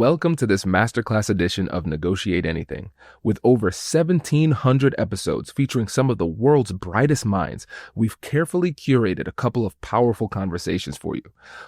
Welcome to this masterclass edition of Negotiate Anything. With over 1,700 episodes featuring some of the world's brightest minds, we've carefully curated a couple of powerful conversations for you.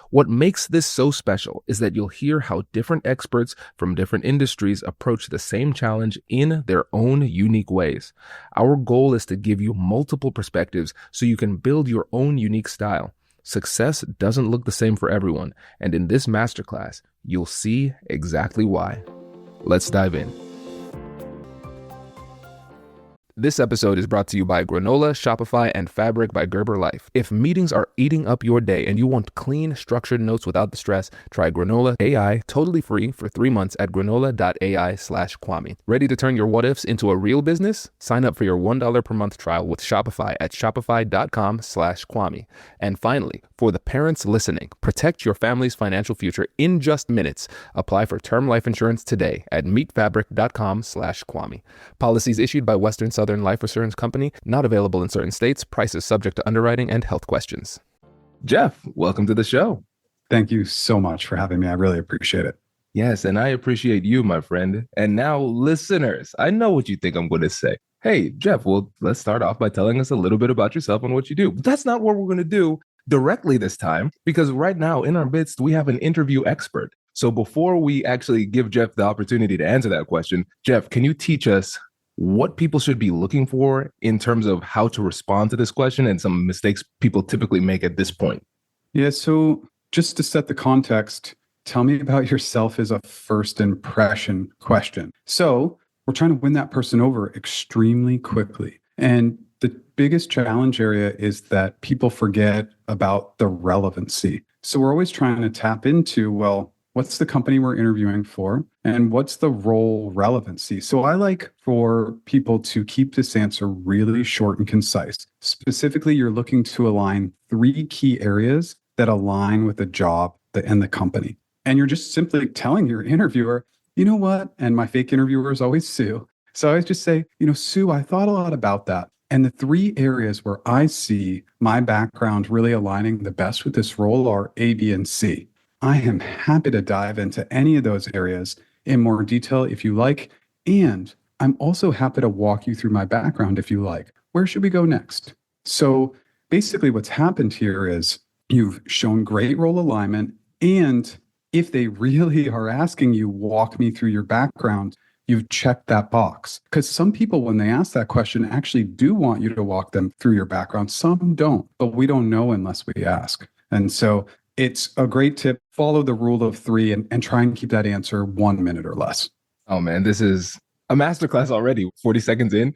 What makes this so special is that you'll hear how different experts from different industries approach the same challenge in their own unique ways. Our goal is to give you multiple perspectives so you can build your own unique style. Success doesn't look the same for everyone, and in this masterclass, you'll see exactly why. Let's dive in. This episode is brought to you by Granola, Shopify, and Fabric by Gerber Life. If meetings are eating up your day and you want clean, structured notes without the stress, try Granola AI totally free for 3 months at granola.ai/Kwame. Ready to turn your what-ifs into a real business? Sign up for your $1 per month trial with Shopify at shopify.com/Kwame. And finally, for the parents listening, protect your family's financial future in just minutes. Apply for term life insurance today at meetfabric.com/Kwame. Policies issued by Western Southern Life Assurance Company, not available in certain states, prices subject to underwriting and health questions. Jeff, welcome to the show. Thank you so much for having me. I really appreciate it. Yes, and I appreciate you, my friend. And now, listeners, I know what you think I'm going to say. Hey, Jeff, well, let's start off by telling us a little bit about yourself and what you do. But that's not what we're going to do directly this time, because right now in our midst, we have an interview expert. So before we actually give Jeff the opportunity to answer that question, Jeff, can you teach us what people should be looking for in terms of how to respond to this question and some mistakes people typically make at this point? Yeah, so just to set the context, tell me about yourself is a first impression question. So we're trying to win that person over extremely quickly. And the biggest challenge area is that people forget about the relevancy. So we're always trying to tap into, well, what's the company we're interviewing for? And what's the role relevancy? So I like for people to keep this answer really short and concise. Specifically, you're looking to align 3 key areas that align with the job and the company. And you're just simply telling your interviewer, you know what? And my fake interviewer is always Sue. So I always just say, Sue, I thought a lot about that. And the 3 areas where I see my background really aligning the best with this role are A, B, and C. I am happy to dive into any of those areas in more detail if you like. And I'm also happy to walk you through my background if you like. Where should we go next? So basically what's happened here is you've shown great role alignment. And if they really are asking you, walk me through your background, you've checked that box. Because some people, when they ask that question, actually do want you to walk them through your background. Some don't, but we don't know unless we ask. And so it's a great tip. Follow the rule of 3 and try and keep that answer 1 minute or less. Oh man, this is a masterclass already. 40 seconds in.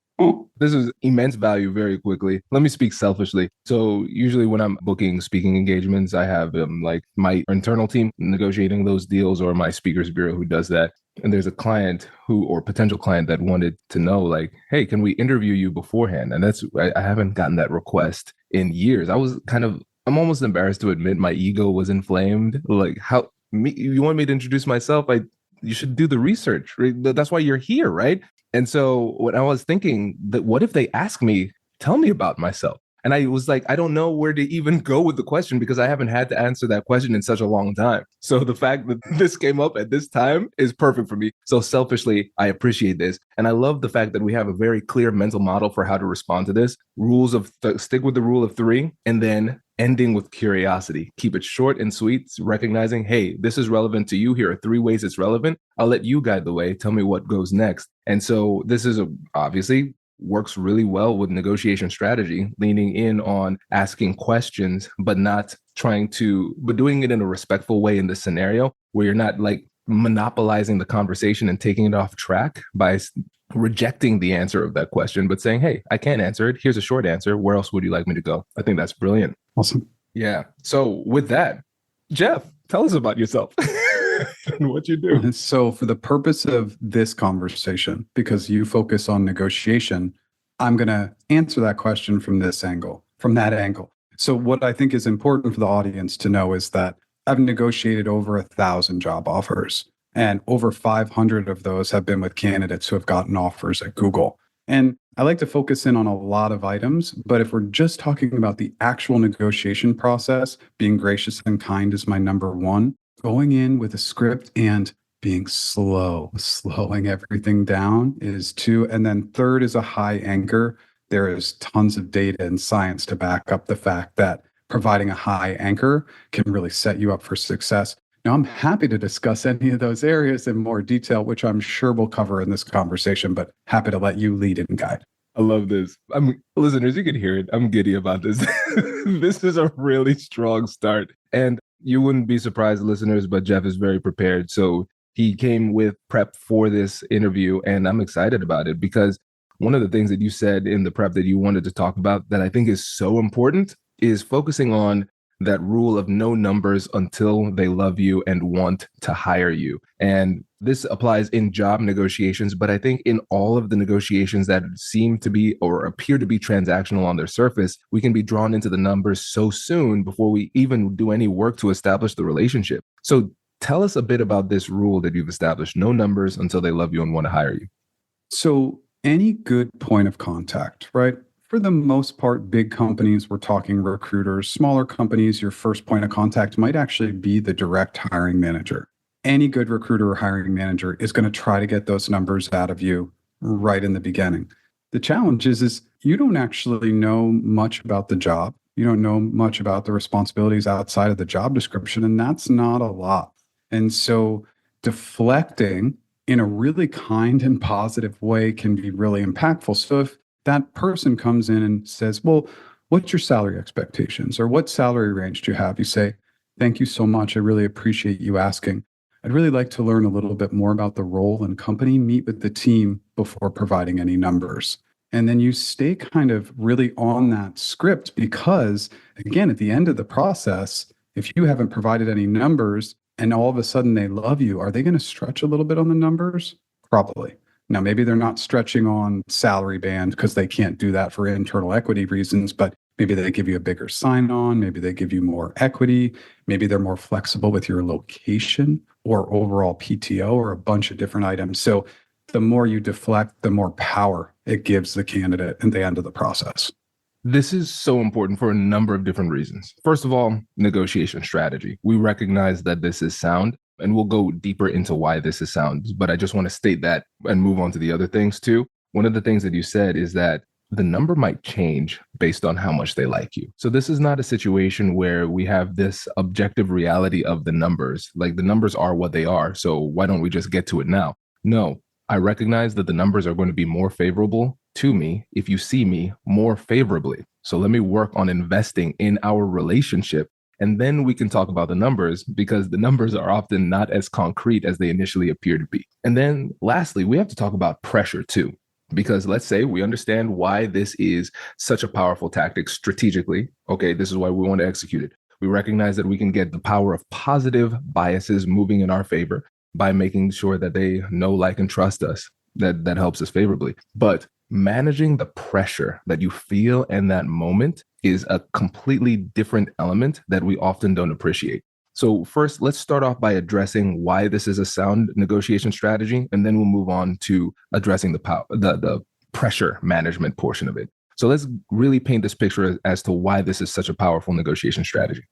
This is immense value very quickly. Let me speak selfishly. So usually when I'm booking speaking engagements, I have like my internal team negotiating those deals or my speakers bureau who does that. And there's a client or potential client that wanted to know like, hey, can we interview you beforehand? And I haven't gotten that request in years. I'm almost embarrassed to admit my ego was inflamed. Like, you want me to introduce myself? You should do the research. Right? That's why you're here, right? And so when I was thinking that, what if they ask me, tell me about myself? And I was like, I don't know where to even go with the question because I haven't had to answer that question in such a long time. So the fact that this came up at this time is perfect for me. So selfishly, I appreciate this. And I love the fact that we have a very clear mental model for how to respond to this. Stick with the rule of 3, and then ending with curiosity. Keep it short and sweet, recognizing, hey, this is relevant to you. Here are 3 ways it's relevant. I'll let you guide the way. Tell me what goes next. And so this is obviously works really well with negotiation strategy, leaning in on asking questions, but doing it in a respectful way in this scenario where you're not like monopolizing the conversation and taking it off track by rejecting the answer of that question, but saying, hey, I can't answer it. Here's a short answer. Where else would you like me to go? I think that's brilliant. Awesome. Yeah. So with that, Jeff, tell us about yourself and what you do. So for the purpose of this conversation, because you focus on negotiation, I'm going to answer that question from that angle. So what I think is important for the audience to know is that I've negotiated over 1,000 job offers, and over 500 of those have been with candidates who have gotten offers at Google. And I like to focus in on a lot of items, but if we're just talking about the actual negotiation process, being gracious and kind is my number 1. Going in with a script and being slow, slowing everything down is two. And then third is a high anchor. There is tons of data and science to back up the fact that providing a high anchor can really set you up for success. Now, I'm happy to discuss any of those areas in more detail, which I'm sure we'll cover in this conversation, but happy to let you lead and guide. I love this. Listeners, you can hear it. I'm giddy about this. This is a really strong start. And you wouldn't be surprised, listeners, but Jeff is very prepared. So he came with prep for this interview, and I'm excited about it because one of the things that you said in the prep that you wanted to talk about that I think is so important is focusing on that rule of no numbers until they love you and want to hire you. And this applies in job negotiations, but I think in all of the negotiations that seem to be or appear to be transactional on their surface, we can be drawn into the numbers so soon before we even do any work to establish the relationship. So tell us a bit about this rule that you've established: no numbers until they love you and want to hire you. So any good point of contact, right? For the most part, big companies, we're talking recruiters. Smaller companies, your first point of contact might actually be the direct hiring manager. Any good recruiter or hiring manager is going to try to get those numbers out of you right in the beginning. The challenge is you don't actually know much about the job. You don't know much about the responsibilities outside of the job description, and that's not a lot. And so deflecting in a really kind and positive way can be really impactful. So if that person comes in and says, well, what's your salary expectations, or what salary range do you have? You say, thank you so much. I really appreciate you asking. I'd really like to learn a little bit more about the role and company, meet with the team before providing any numbers. And then you stay kind of really on that script because, again, at the end of the process, if you haven't provided any numbers and all of a sudden they love you, are they going to stretch a little bit on the numbers? Probably. Now, maybe they're not stretching on salary band because they can't do that for internal equity reasons, but maybe they give you a bigger sign-on, maybe they give you more equity, maybe they're more flexible with your location or overall PTO or a bunch of different items. So the more you deflect, the more power it gives the candidate at the end of the process. This is so important for a number of different reasons. First of all, negotiation strategy. We recognize that this is sound, and we'll go deeper into why this is sound. But I just want to state that and move on to the other things too. One of the things that you said is that the number might change based on how much they like you. So this is not a situation where we have this objective reality of the numbers. Like the numbers are what they are. So why don't we just get to it now? No, I recognize that the numbers are going to be more favorable to me if you see me more favorably. So let me work on investing in our relationship. And then we can talk about the numbers because the numbers are often not as concrete as they initially appear to be. And then lastly, we have to talk about pressure too. Because let's say we understand why this is such a powerful tactic strategically. Okay, this is why we want to execute it. We recognize that we can get the power of positive biases moving in our favor by making sure that they know, like, and trust us. That helps us favorably. But managing the pressure that you feel in that moment is a completely different element that we often don't appreciate. So first, let's start off by addressing why this is a sound negotiation strategy, and then we'll move on to addressing the pressure management portion of it. So let's really paint this picture as to why this is such a powerful negotiation strategy.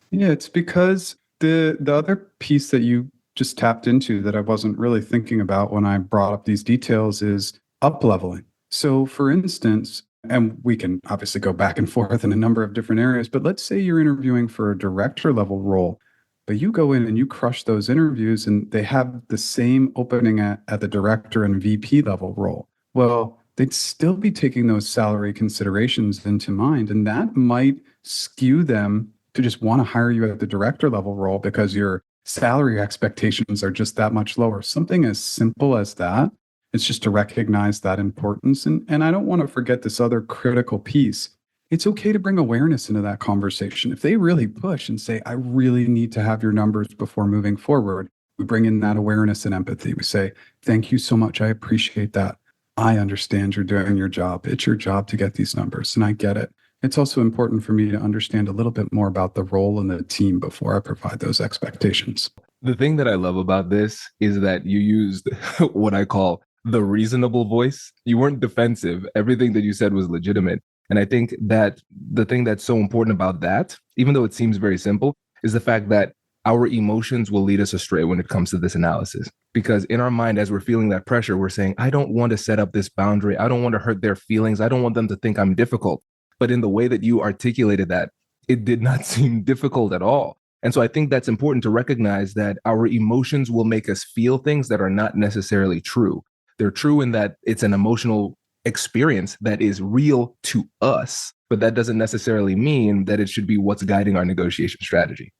Yeah, it's because the other piece that you just tapped into that I wasn't really thinking about when I brought up these details is up-leveling. So for instance, and we can obviously go back and forth in a number of different areas, but let's say you're interviewing for a director level role, but you go in and you crush those interviews and they have the same opening at the director and VP level role. Well, they'd still be taking those salary considerations into mind, and that might skew them to just want to hire you at the director level role because your salary expectations are just that much lower. Something as simple as that. It's just to recognize that importance. And I don't want to forget this other critical piece. It's okay to bring awareness into that conversation. If they really push and say, I really need to have your numbers before moving forward, we bring in that awareness and empathy. We say, thank you so much. I appreciate that. I understand you're doing your job. It's your job to get these numbers, and I get it. It's also important for me to understand a little bit more about the role and the team before I provide those expectations. The thing that I love about this is that you used what I call the reasonable voice. You weren't defensive. Everything that you said was legitimate. And I think that the thing that's so important about that, even though it seems very simple, is the fact that our emotions will lead us astray when it comes to this analysis. Because in our mind, as we're feeling that pressure, we're saying, I don't want to set up this boundary. I don't want to hurt their feelings. I don't want them to think I'm difficult. But in the way that you articulated that, it did not seem difficult at all. And so I think that's important to recognize that our emotions will make us feel things that are not necessarily true. They're true in that it's an emotional experience that is real to us, but that doesn't necessarily mean that it should be what's guiding our negotiation strategy.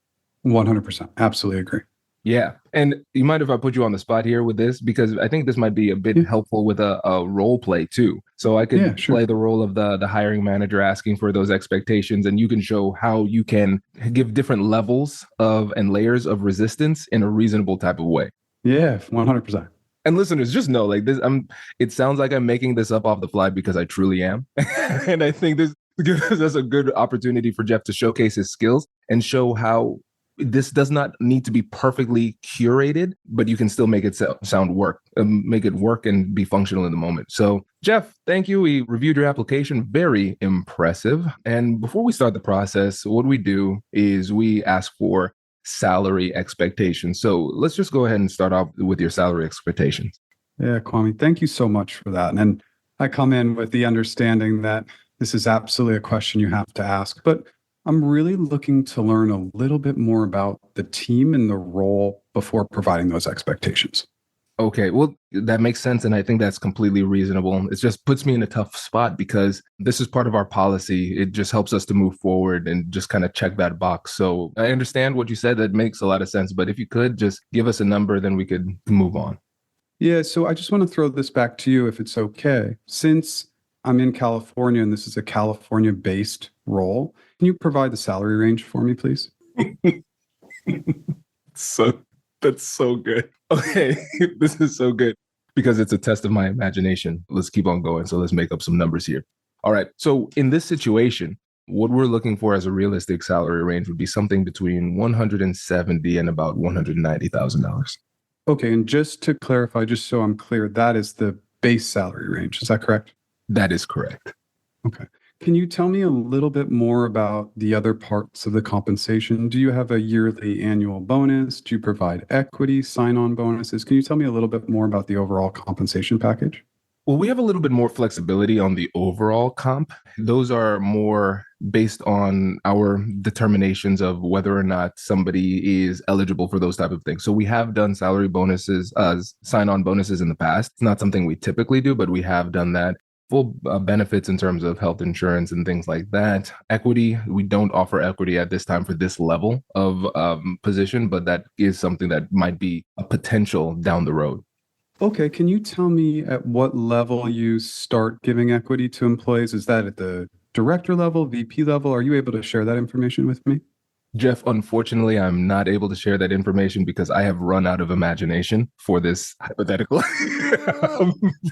100%. Absolutely agree. Yeah. And you mind if I put you on the spot here with this? Because I think this might be a bit helpful with a role play too. So I could play the role of the hiring manager asking for those expectations, and you can show how you can give different levels of and layers of resistance in a reasonable type of way. Yeah, 100%. And listeners, just know, like this, it sounds like I'm making this up off the fly because I truly am. And I think this gives us a good opportunity for Jeff to showcase his skills and show how this does not need to be perfectly curated, but you can still make it make it work and be functional in the moment. So Jeff, thank you. We reviewed your application. Very impressive. And before we start the process, what we do is we ask for salary expectations. So let's just go ahead and start off with your salary expectations. Yeah, Kwame, thank you so much for that. And I come in with the understanding that this is absolutely a question you have to ask, but I'm really looking to learn a little bit more about the team and the role before providing those expectations. Okay, well, that makes sense. And I think that's completely reasonable. It just puts me in a tough spot because this is part of our policy. It just helps us to move forward and just kind of check that box. So I understand what you said. That makes a lot of sense. But if you could just give us a number, then we could move on. Yeah, so I just want to throw this back to you if it's okay. Since I'm in California and this is a California-based role, can you provide the salary range for me, please? That's so good. Okay, this is so good because it's a test of my imagination. Let's keep on going. So let's make up some numbers here. All right. So in this situation, what we're looking for as a realistic salary range would be something between $170,000 and about $190,000. Okay. And just to clarify, just so I'm clear, that is the base salary range. Is that correct? That is correct. Okay. Can you tell me a little bit more about the other parts of the compensation? Do you have a yearly annual bonus? Do you provide equity, sign-on bonuses? Can you tell me a little bit more about the overall compensation package? Well, we have a little bit more flexibility on the overall comp. Those are more based on our determinations of whether or not somebody is eligible for those type of things. So we have done salary bonuses, sign-on bonuses in the past. It's not something we typically do, but we have done that. Full benefits in terms of health insurance and things like that. Equity, we don't offer equity at this time for this level of position, but that is something that might be a potential down the road. Okay, can you tell me at what level you start giving equity to employees? Is that at the director level, VP level? Are you able to share that information with me? Jeff, unfortunately, I'm not able to share that information because I have run out of imagination for this hypothetical.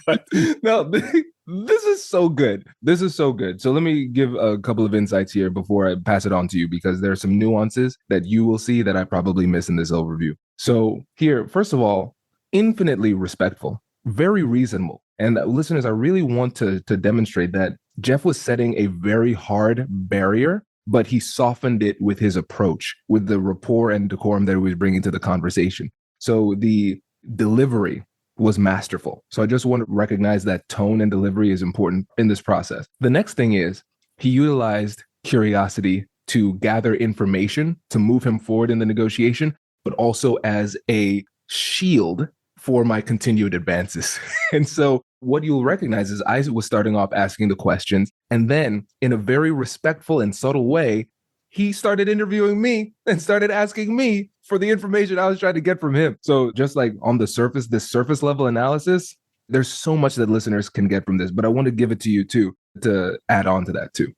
But no, this is so good. This is so good. So let me give a couple of insights here before I pass it on to you, because there are some nuances that you will see that I probably miss in this overview. So here, first of all, infinitely respectful, very reasonable. And listeners, I really want to demonstrate that Jeff was setting a very hard barrier, but he softened it with his approach, with the rapport and decorum that he was bringing to the conversation. So the delivery was masterful. So I just want to recognize that tone and delivery is important in this process. The next thing is he utilized curiosity to gather information to move him forward in the negotiation, but also as a shield for my continued advances. And so what you'll recognize is I was starting off asking the questions, and then in a very respectful and subtle way, he started interviewing me and started asking me for the information I was trying to get from him. So just like on the surface, this surface level analysis, there's so much that listeners can get from this, but I want to give it to you too, to add on to that too.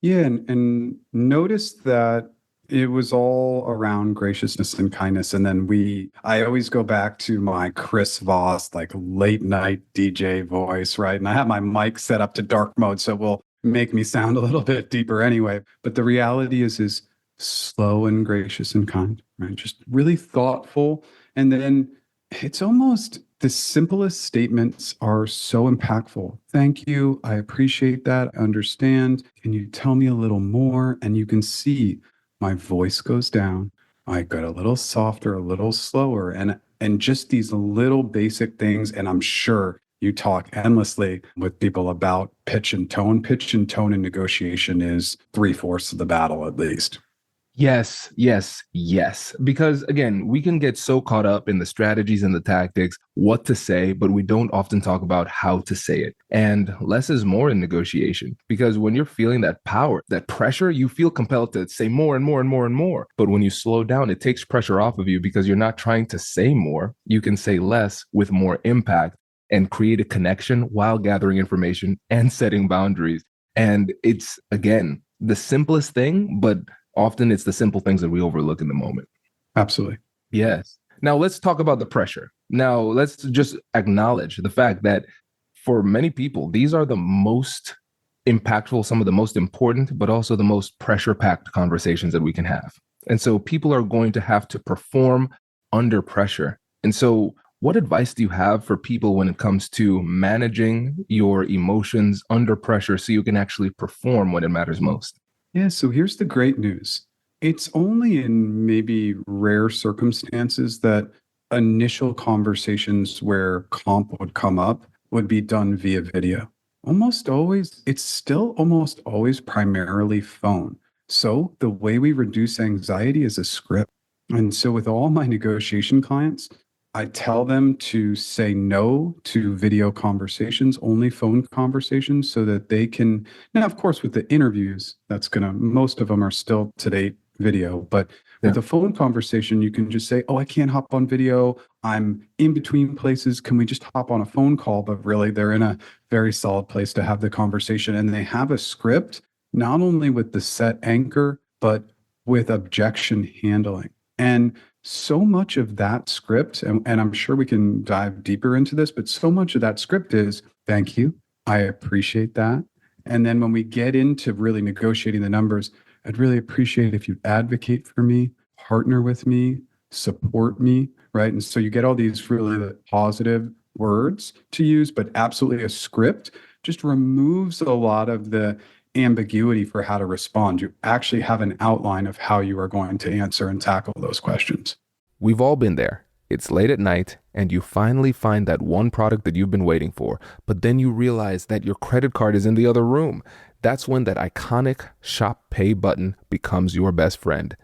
Yeah, and notice that it was all around graciousness and kindness. And then I always go back to my Chris Voss, like late night DJ voice, right? And I have my mic set up to dark mode, so it will make me sound a little bit deeper anyway. But the reality is slow and gracious and kind, right? Just really thoughtful. And then it's almost the simplest statements are so impactful. Thank you. I appreciate that. I understand. Can you tell me a little more? And you can see my voice goes down. I got a little softer, a little slower, and just these little basic things. And I'm sure you talk endlessly with people about pitch and tone. Pitch and tone in negotiation is three-fourths of the battle, at least. Yes, yes, yes. Because again, we can get so caught up in the strategies and the tactics, what to say, but we don't often talk about how to say it. And less is more in negotiation. Because when you're feeling that power, that pressure, you feel compelled to say more and more and more and more. But when you slow down, it takes pressure off of you because you're not trying to say more. You can say less with more impact and create a connection while gathering information and setting boundaries. And it's, again, the simplest thing, but often it's the simple things that we overlook in the moment. Absolutely. Yes. Now let's talk about the pressure. Now let's just acknowledge the fact that for many people, these are the most impactful, some of the most important, but also the most pressure packed conversations that we can have. And so people are going to have to perform under pressure. And so, what advice do you have for people when it comes to managing your emotions under pressure so you can actually perform when it matters most? Yeah, so here's the great news. It's only in maybe rare circumstances that initial conversations where comp would come up would be done via video. Almost always, it's still almost always primarily phone. So the way we reduce anxiety is a script. And so with all my negotiation clients, I tell them to say no to video conversations, only phone conversations, so that they can. Now, of course, with the interviews, most of them are still to date video, but Yeah. with a phone conversation, you can just say, oh, I can't hop on video. I'm in between places. Can we just hop on a phone call? But really, they're in a very solid place to have the conversation. And they have a script, not only with the set anchor, but with objection handling. And so much of that script, and I'm sure we can dive deeper into this, but so much of that script is thank you. I appreciate that. And then when we get into really negotiating the numbers, I'd really appreciate if you advocate for me, partner with me, support me, right? And so you get all these really positive words to use, but absolutely a script just removes a lot of the ambiguity for how to respond. You actually have an outline of how you are going to answer and tackle those questions. We've all been there. It's late at night and you finally find that one product that you've been waiting for, but then you realize that your credit card is in the other room. That's when that iconic Shop Pay button becomes your best friend.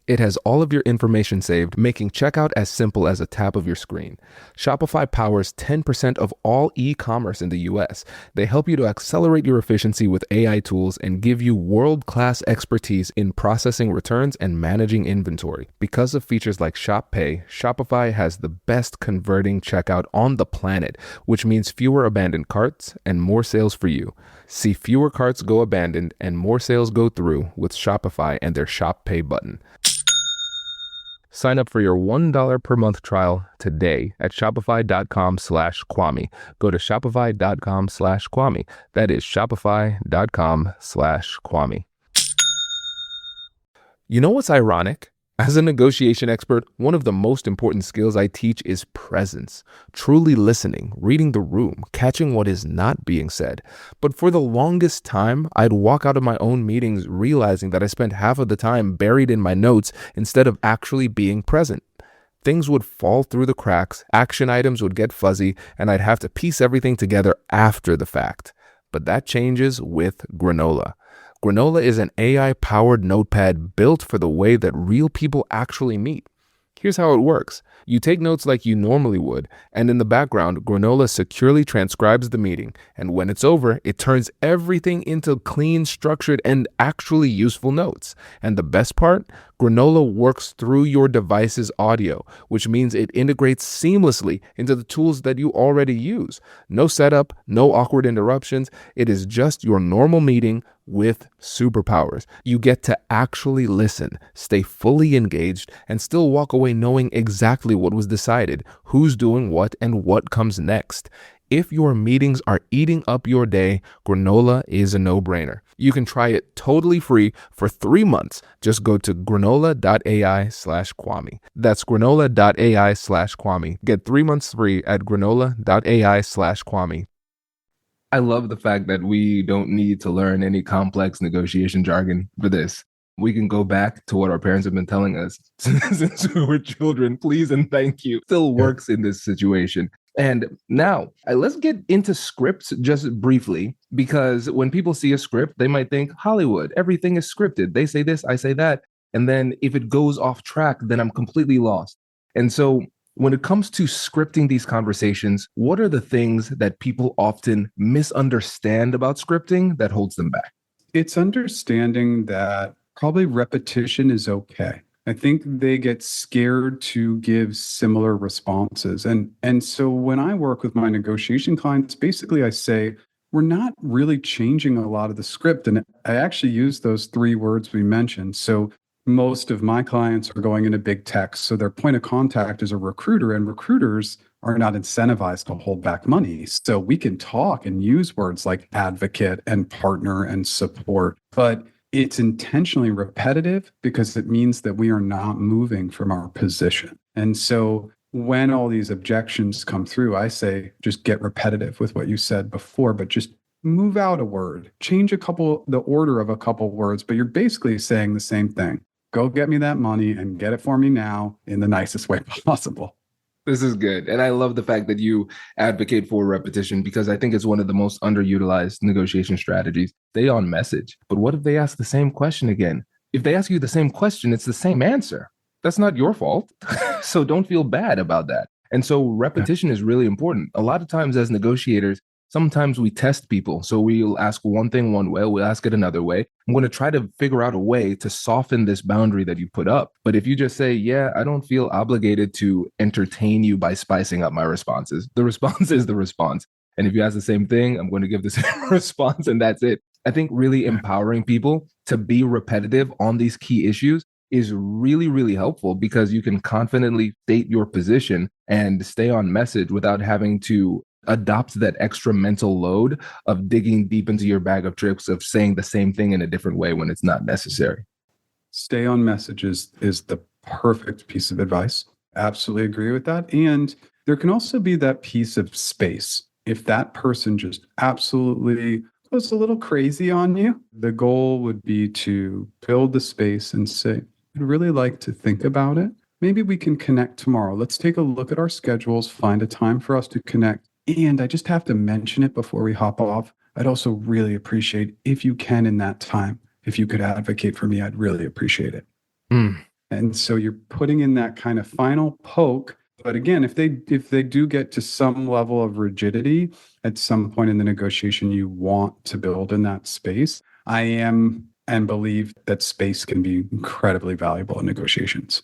It has all of your information saved, making checkout as simple as a tap of your screen. Shopify powers 10% of all e-commerce in the US. They help you to accelerate your efficiency with AI tools and give you world-class expertise in processing returns and managing inventory. Because of features like Shop Pay, Shopify has the best converting checkout on the planet, which means fewer abandoned carts and more sales for you. See fewer carts go abandoned and more sales go through with Shopify and their Shop Pay button. Sign up for your $1 per month trial today at shopify.com/Kwame. Go to shopify.com/Kwame. That is shopify.com/Kwame. You know what's ironic? As a negotiation expert, one of the most important skills I teach is presence, truly listening, reading the room, catching what is not being said. But for the longest time, I'd walk out of my own meetings realizing that I spent half of the time buried in my notes instead of actually being present. Things would fall through the cracks, action items would get fuzzy, and I'd have to piece everything together after the fact. But that changes with Granola. Granola is an AI-powered notepad built for the way that real people actually meet. Here's how it works. You take notes like you normally would, and in the background, Granola securely transcribes the meeting. And when it's over, it turns everything into clean, structured, and actually useful notes. And the best part? Granola works through your device's audio, which means it integrates seamlessly into the tools that you already use. No setup, no awkward interruptions. It is just your normal meeting with superpowers. You get to actually listen, stay fully engaged, and still walk away knowing exactly what was decided, who's doing what, and what comes next. If your meetings are eating up your day, Granola is a no-brainer. You can try it totally free for 3 months. Just go to granola.ai/Kwame. That's granola.ai/Kwame. Get 3 months free at granola.ai/Kwame. I love the fact that we don't need to learn any complex negotiation jargon for this. We can go back to what our parents have been telling us since we were children. Please and thank you. Still works in this situation. And now let's get into scripts just briefly, because when people see a script, they might think Hollywood, everything is scripted. They say this, I say that. And then if it goes off track, then I'm completely lost. And so when it comes to scripting these conversations, what are the things that people often misunderstand about scripting that holds them back? It's understanding that probably repetition is okay. I think they get scared to give similar responses. And so when I work with my negotiation clients, basically I say, we're not really changing a lot of the script. And I actually use those three words we mentioned. So most of my clients are going into big tech. So their point of contact is a recruiter, and recruiters are not incentivized to hold back money. So we can talk and use words like advocate and partner and support, but it's intentionally repetitive because it means that we are not moving from our position. And so when all these objections come through, I say, just get repetitive with what you said before, but just move out a word, change the order of a couple words, but you're basically saying the same thing. Go get me that money and get it for me now in the nicest way possible. This is good. And I love the fact that you advocate for repetition, because I think it's one of the most underutilized negotiation strategies. Stay on message. But what if they ask the same question again? If they ask you the same question, it's the same answer. That's not your fault. So don't feel bad about that. And so repetition is really important. A lot of times as negotiators, sometimes we test people. So we'll ask one thing one way, we'll ask it another way. I'm going to try to figure out a way to soften this boundary that you put up. But if you just say, yeah, I don't feel obligated to entertain you by spicing up my responses, the response is the response. And if you ask the same thing, I'm going to give the same response, and that's it. I think really empowering people to be repetitive on these key issues is really, really helpful, because you can confidently state your position and stay on message without having to adopt that extra mental load of digging deep into your bag of tricks of saying the same thing in a different way when it's not necessary. Stay on messages is the perfect piece of advice. Absolutely agree with that. And there can also be that piece of space. If that person just absolutely goes a little crazy on you, the goal would be to build the space and say, I'd really like to think about it. Maybe we can connect tomorrow. Let's take a look at our schedules, find a time for us to connect. And I just have to mention it before we hop off. I'd also really appreciate if you can in that time, if you could advocate for me, I'd really appreciate it. And so you're putting in that kind of final poke. But again, if they do get to some level of rigidity at some point in the negotiation, you want to build in that space. I am and believe that space can be incredibly valuable in negotiations.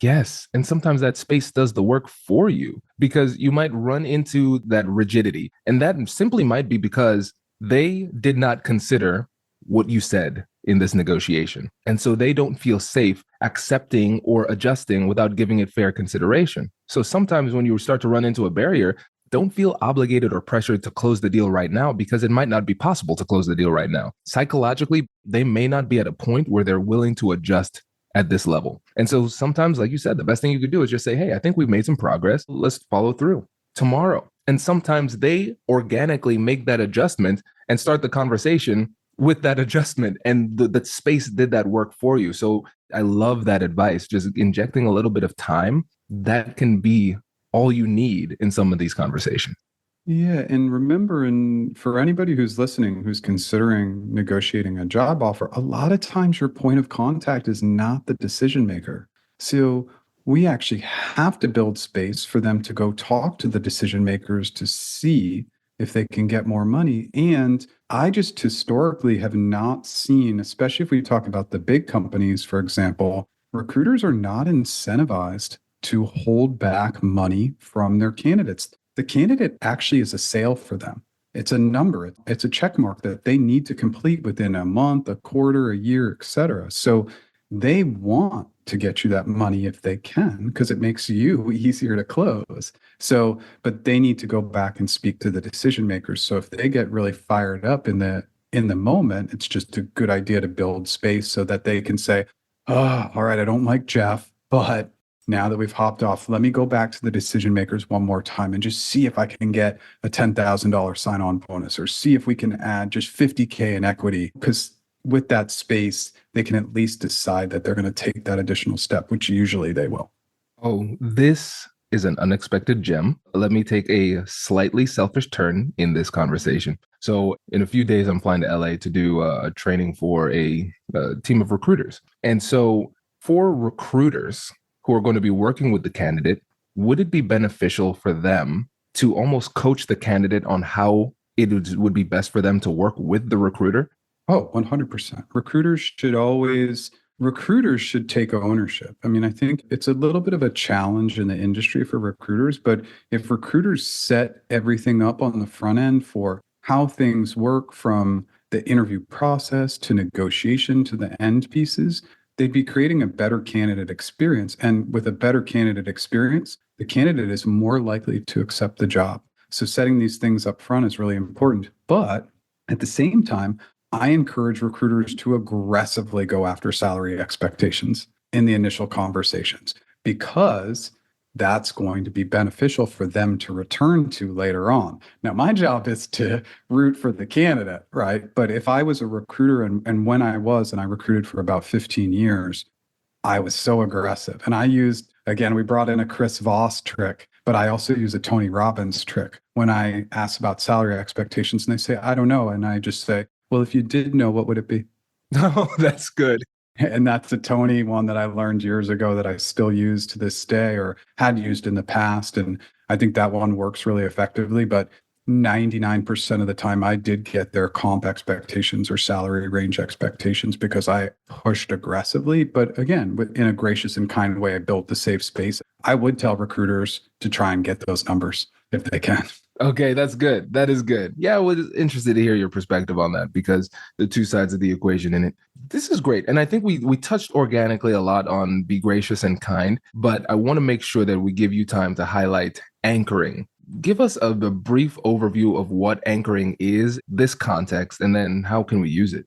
Yes. And sometimes that space does the work for you, because you might run into that rigidity. And that simply might be because they did not consider what you said in this negotiation. And so they don't feel safe accepting or adjusting without giving it fair consideration. So sometimes when you start to run into a barrier, don't feel obligated or pressured to close the deal right now, because it might not be possible to close the deal right now. Psychologically, they may not be at a point where they're willing to adjust at this level. And so sometimes, like you said, the best thing you could do is just say, hey, I think we've made some progress. Let's follow through tomorrow. And sometimes they organically make that adjustment and start the conversation with that adjustment. And the space did that work for you. So I love that advice. Just injecting a little bit of time, that can be all you need in some of these conversations. Yeah. And remember, and for anybody who's listening, who's considering negotiating a job offer, a lot of times your point of contact is not the decision maker. So we actually have to build space for them to go talk to the decision makers to see if they can get more money. And I just historically have not seen, especially if we talk about the big companies, for example, recruiters are not incentivized to hold back money from their candidates. The candidate actually is a sale for them. It's a number, it's a check mark that they need to complete within a month, a quarter, a year, et cetera. So they want to get you that money if they can, because it makes you easier to close. So, but they need to go back and speak to the decision makers. So if they get really fired up in the moment, it's just a good idea to build space so that they can say, oh, all right, I don't like Jeff, but now that we've hopped off, let me go back to the decision makers one more time and just see if I can get a $10,000 sign-on bonus, or see if we can add just $50K in equity. Because with that space, they can at least decide that they're going to take that additional step, which usually they will. Oh, this is an unexpected gem. Let me take a slightly selfish turn in this conversation. So, in a few days, I'm flying to LA to do a training for a team of recruiters. And so, for recruiters who are going to be working with the candidate, would it be beneficial for them to almost coach the candidate on how would be best for them to work with the recruiter? Oh, 100%. Recruiters should take ownership. I mean, I think it's a little bit of a challenge in the industry for recruiters, but if recruiters set everything up on the front end for how things work from the interview process to negotiation to the end pieces, they'd be creating a better candidate experience. And with a better candidate experience, the candidate is more likely to accept the job. So setting these things up front is really important. But at the same time, I encourage recruiters to aggressively go after salary expectations in the initial conversations because that's going to be beneficial for them to return to later on. Now, my job is to root for the candidate, right? But if I was a recruiter and when I recruited for about 15 years, I was so aggressive. And I used, again, we brought in a Chris Voss trick, but I also use a Tony Robbins trick when I ask about salary expectations and they say, I don't know. And I just say, well, if you did know, what would it be? Oh, that's good. And that's a Tony one that I learned years ago that I still use to this day or had used in the past. And I think that one works really effectively. But 99% of the time, I did get their comp expectations or salary range expectations because I pushed aggressively. But again, in a gracious and kind way, I built the safe space. I would tell recruiters to try and get those numbers if they can. Okay, that's good. That is good. Yeah, I was interested to hear your perspective on that because the two sides of the equation in it. This is great. And I think we touched organically a lot on be gracious and kind, but I want to make sure that we give you time to highlight anchoring. Give us a brief overview of what anchoring is, this context, and then how can we use it?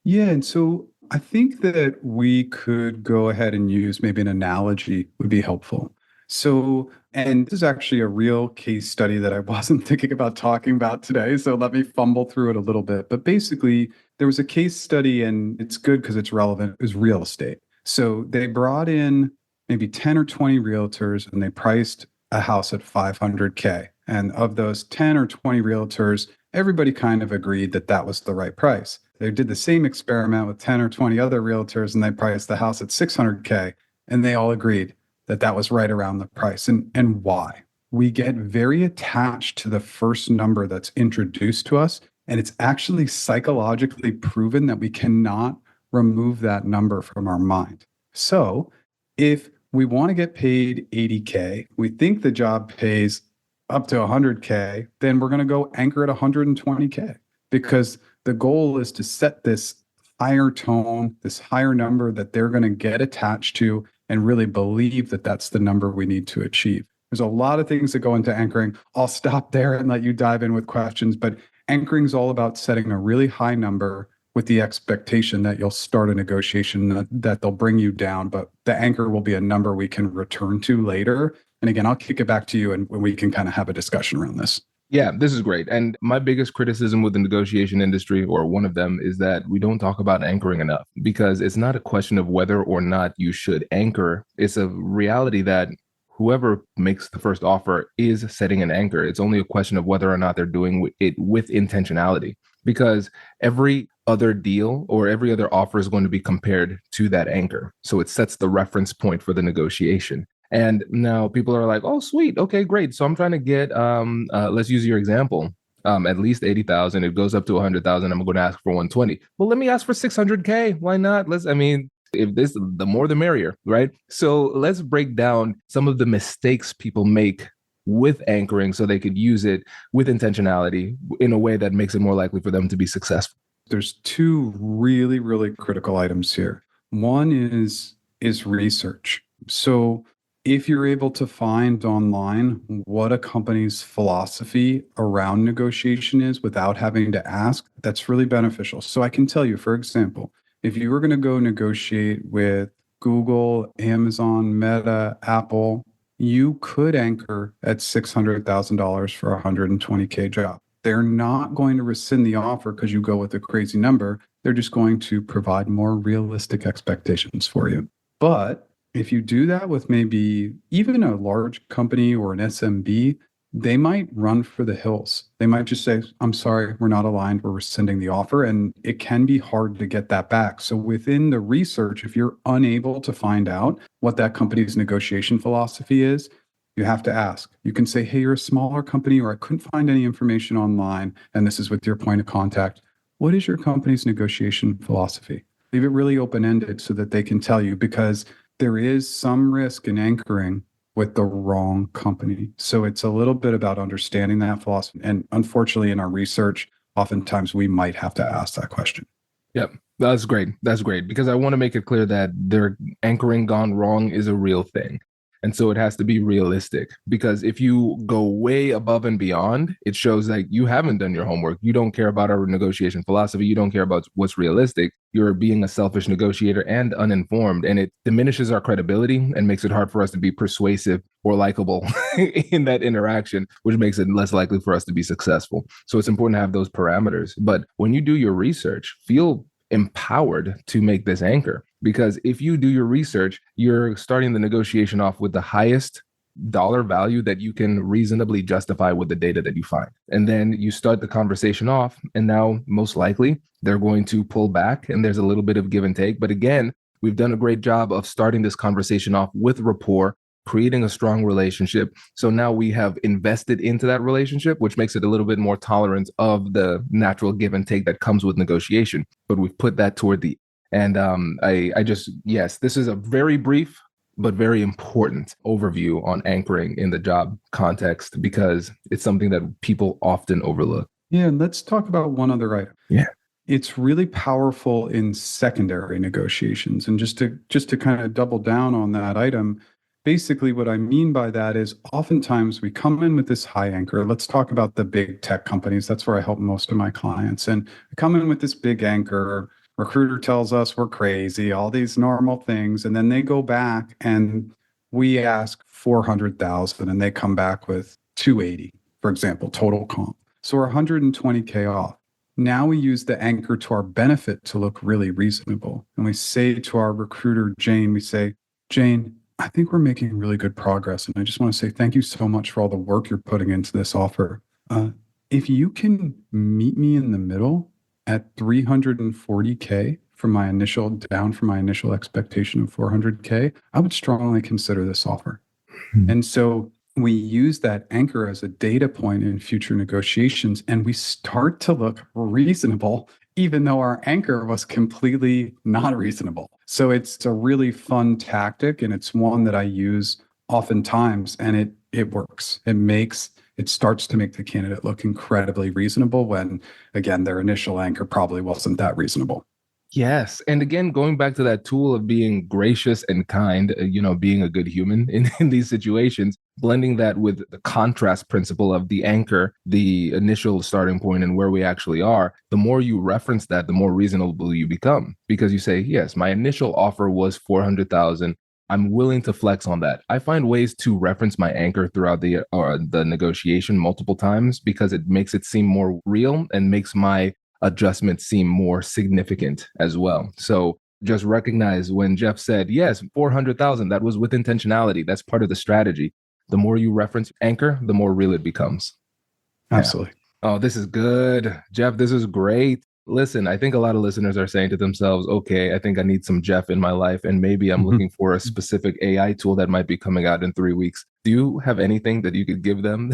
Yeah, and so I think that we could go ahead and use maybe an analogy would be helpful. So, and this is actually a real case study that I wasn't thinking about talking about today. So let me fumble through it a little bit. But basically, there was a case study, and it's good because it's relevant, it was real estate. So they brought in maybe 10 or 20 realtors and they priced a house at 500K. And of those 10 or 20 realtors, everybody kind of agreed that that was the right price. They did the same experiment with 10 or 20 other realtors and they priced the house at 600K. And they all agreed that that was right around the price. And why? We get very attached to the first number that's introduced to us. And it's actually psychologically proven that we cannot remove that number from our mind. So if we want to get paid 80K, we think the job pays up to 100K, then we're going to go anchor at 120K because the goal is to set this higher tone, this higher number that they're going to get attached to and really believe that that's the number we need to achieve. There's a lot of things that go into anchoring. I'll stop there and let you dive in with questions, but anchoring is all about setting a really high number with the expectation that you'll start a negotiation that they'll bring you down, but the anchor will be a number we can return to later. And again, I'll kick it back to you and we can kind of have a discussion around this. Yeah, this is great. And my biggest criticism with the negotiation industry, or one of them, is that we don't talk about anchoring enough because it's not a question of whether or not you should anchor. It's a reality that whoever makes the first offer is setting an anchor. It's only a question of whether or not they're doing it with intentionality because every other deal or every other offer is going to be compared to that anchor. So it sets the reference point for the negotiation. And now people are like, oh, sweet. Okay, great. So I'm trying to get, let's use your example, at least 80,000. It goes up to 100,000. I'm going to ask for 120. Well, let me ask for 600K. Why not? If this, the more the merrier, right? So let's break down some of the mistakes people make with anchoring so they could use it with intentionality in a way that makes it more likely for them to be successful. There's two really, really critical items here. One is research. So if you're able to find online what a company's philosophy around negotiation is without having to ask, that's really beneficial. So I can tell you, for example, if you were going to go negotiate with Google, Amazon, Meta, Apple, you could anchor at $600,000 for a 120K job. They're not going to rescind the offer because you go with a crazy number. They're just going to provide more realistic expectations for you. But if you do that with maybe even a large company or an SMB, they might run for the hills. They might just say, I'm sorry, we're not aligned, we're rescinding the offer. And it can be hard to get that back. So within the research, if you're unable to find out what that company's negotiation philosophy is, you have to ask. You can say, hey, you're a smaller company, or I couldn't find any information online, and this is with your point of contact. What is your company's negotiation philosophy? Leave it really open-ended so that they can tell you, because there is some risk in anchoring with the wrong company. So it's a little bit about understanding that philosophy. And unfortunately, in our research, oftentimes we might have to ask that question. Yep. That's great. That's great. Because I want to make it clear that their anchoring gone wrong is a real thing. And so it has to be realistic, because if you go way above and beyond, it shows that you haven't done your homework. You don't care about our negotiation philosophy. You don't care about what's realistic. You're being a selfish negotiator and uninformed, and it diminishes our credibility and makes it hard for us to be persuasive or likable in that interaction, which makes it less likely for us to be successful. So it's important to have those parameters. But when you do your research, feel empowered to make this anchor, because if you do your research, you're starting the negotiation off with the highest dollar value that you can reasonably justify with the data that you find. And then you start the conversation off, and now most likely they're going to pull back and there's a little bit of give and take. But again, we've done a great job of starting this conversation off with rapport, creating a strong relationship. So now we have invested into that relationship, which makes it a little bit more tolerant of the natural give and take that comes with negotiation. But we've put that toward the and yes, this is a very brief but very important overview on anchoring in the job context, because it's something that people often overlook. Yeah, and let's talk about one other item. Yeah. It's really powerful in secondary negotiations. And just to kind of double down on that item, basically what I mean by that is oftentimes we come in with this high anchor. Let's talk about the big tech companies. That's where I help most of my clients. And we come in with this big anchor. Recruiter tells us we're crazy, all these normal things. And then they go back and we ask 400,000 and they come back with 280, for example, total comp. So we're 120K off. Now we use the anchor to our benefit to look really reasonable. And we say to our recruiter, Jane, we say, Jane, I think we're making really good progress. And I just want to say thank you so much for all the work you're putting into this offer. If you can meet me in the middle at 340K from my initial expectation of 400K, I would strongly consider this offer. And so we use that anchor as a data point in future negotiations, and we start to look reasonable, even though our anchor was completely not reasonable. So it's a really fun tactic, and it's one that I use oftentimes, and it works. It starts to make the candidate look incredibly reasonable when, again, their initial anchor probably wasn't that reasonable. Yes. And again, going back to that tool of being gracious and kind, being a good human in these situations, blending that with the contrast principle of the anchor, the initial starting point and where we actually are, the more you reference that, the more reasonable you become, because you say, yes, my initial offer was 400,000. I'm willing to flex on that. I find ways to reference my anchor throughout the negotiation multiple times, because it makes it seem more real and makes my adjustments seem more significant as well. So just recognize when Jeff said, yes, 400,000, that was with intentionality. That's part of the strategy. The more you reference anchor, the more real it becomes. Absolutely. Yeah. Oh, this is good. Jeff, this is great. Listen, I think a lot of listeners are saying to themselves, okay, I think I need some Jeff in my life, and maybe I'm looking for a specific AI tool that might be coming out in 3 weeks. Do you have anything that you could give them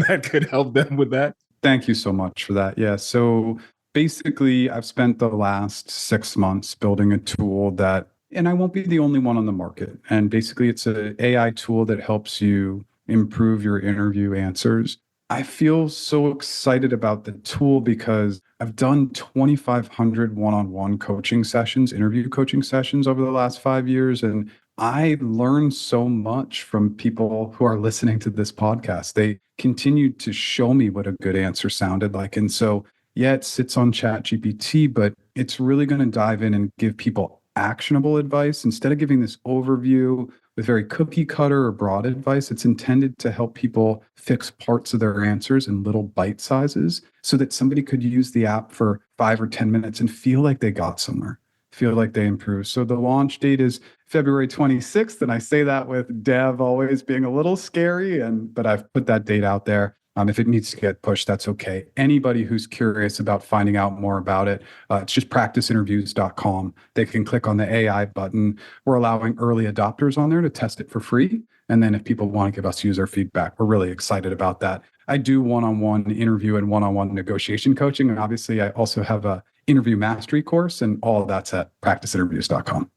that could help them with that? Thank you so much for that. Yeah. So basically, I've spent the last 6 months building a tool that, and I won't be the only one on the market. And basically, it's an AI tool that helps you improve your interview answers. I feel so excited about the tool because I've done 2,500 one-on-one coaching sessions, interview coaching sessions over the last 5 years. And I learned so much from people who are listening to this podcast. They continued to show me what a good answer sounded like. And so, yeah, it sits on ChatGPT, but it's really going to dive in and give people actionable advice instead of giving this overview with very cookie cutter or broad advice. It's intended to help people fix parts of their answers in little bite sizes so that somebody could use the app for 5 or 10 minutes and feel like they got somewhere, feel like they improved. So the launch date is February 26th. And I say that with dev always being a little scary, but I've put that date out there. If it needs to get pushed, that's okay. Anybody who's curious about finding out more about it, it's just practiceinterviews.com. They can click on the AI button. We're allowing early adopters on there to test it for free. And then if people want to give us user feedback, we're really excited about that. I do one-on-one interview and one-on-one negotiation coaching. And obviously, I also have a interview mastery course, and all of that's at practiceinterviews.com.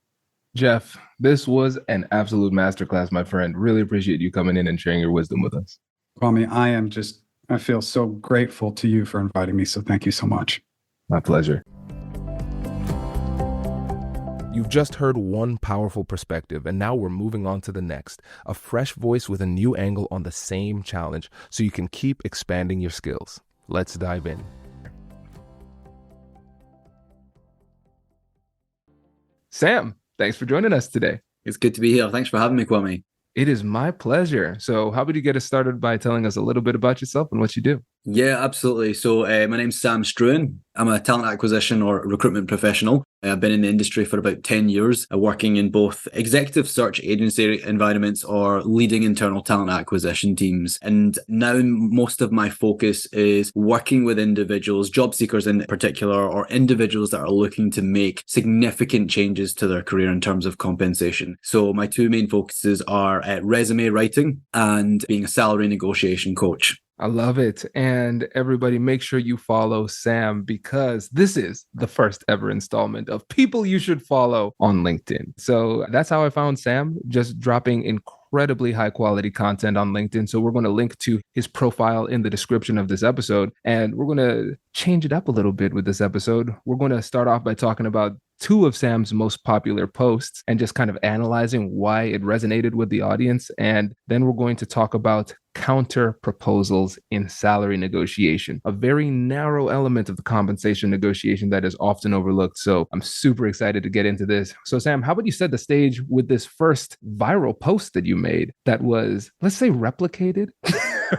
Jeff, this was an absolute masterclass, my friend. Really appreciate you coming in and sharing your wisdom with us. Kwame, I feel so grateful to you for inviting me. So thank you so much. My pleasure. You've just heard one powerful perspective, and now we're moving on to the next. A fresh voice with a new angle on the same challenge, so you can keep expanding your skills. Let's dive in. Sam, thanks for joining us today. It's good to be here. Thanks for having me, Kwame. It is my pleasure. So how about you get us started by telling us a little bit about yourself and what you do? Yeah, absolutely. So my name's Sam Struan. I'm a talent acquisition or recruitment professional. I've been in the industry for about 10 years, working in both executive search agency environments or leading internal talent acquisition teams. And now most of my focus is working with individuals, job seekers in particular, or individuals that are looking to make significant changes to their career in terms of compensation. So my two main focuses are resume writing and being a salary negotiation coach. I love it. And everybody, make sure you follow Sam because this is the first ever installment of People You Should Follow on LinkedIn. So that's how I found Sam, just dropping incredibly high quality content on LinkedIn. So we're going to link to his profile in the description of this episode. And we're going to change it up a little bit with this episode. We're going to start off by talking about two of Sam's most popular posts and just kind of analyzing why it resonated with the audience. And then we're going to talk about counter proposals in salary negotiation, a very narrow element of the compensation negotiation that is often overlooked. So I'm super excited to get into this. So Sam, how about you set the stage with this first viral post that you made that was, let's say, replicated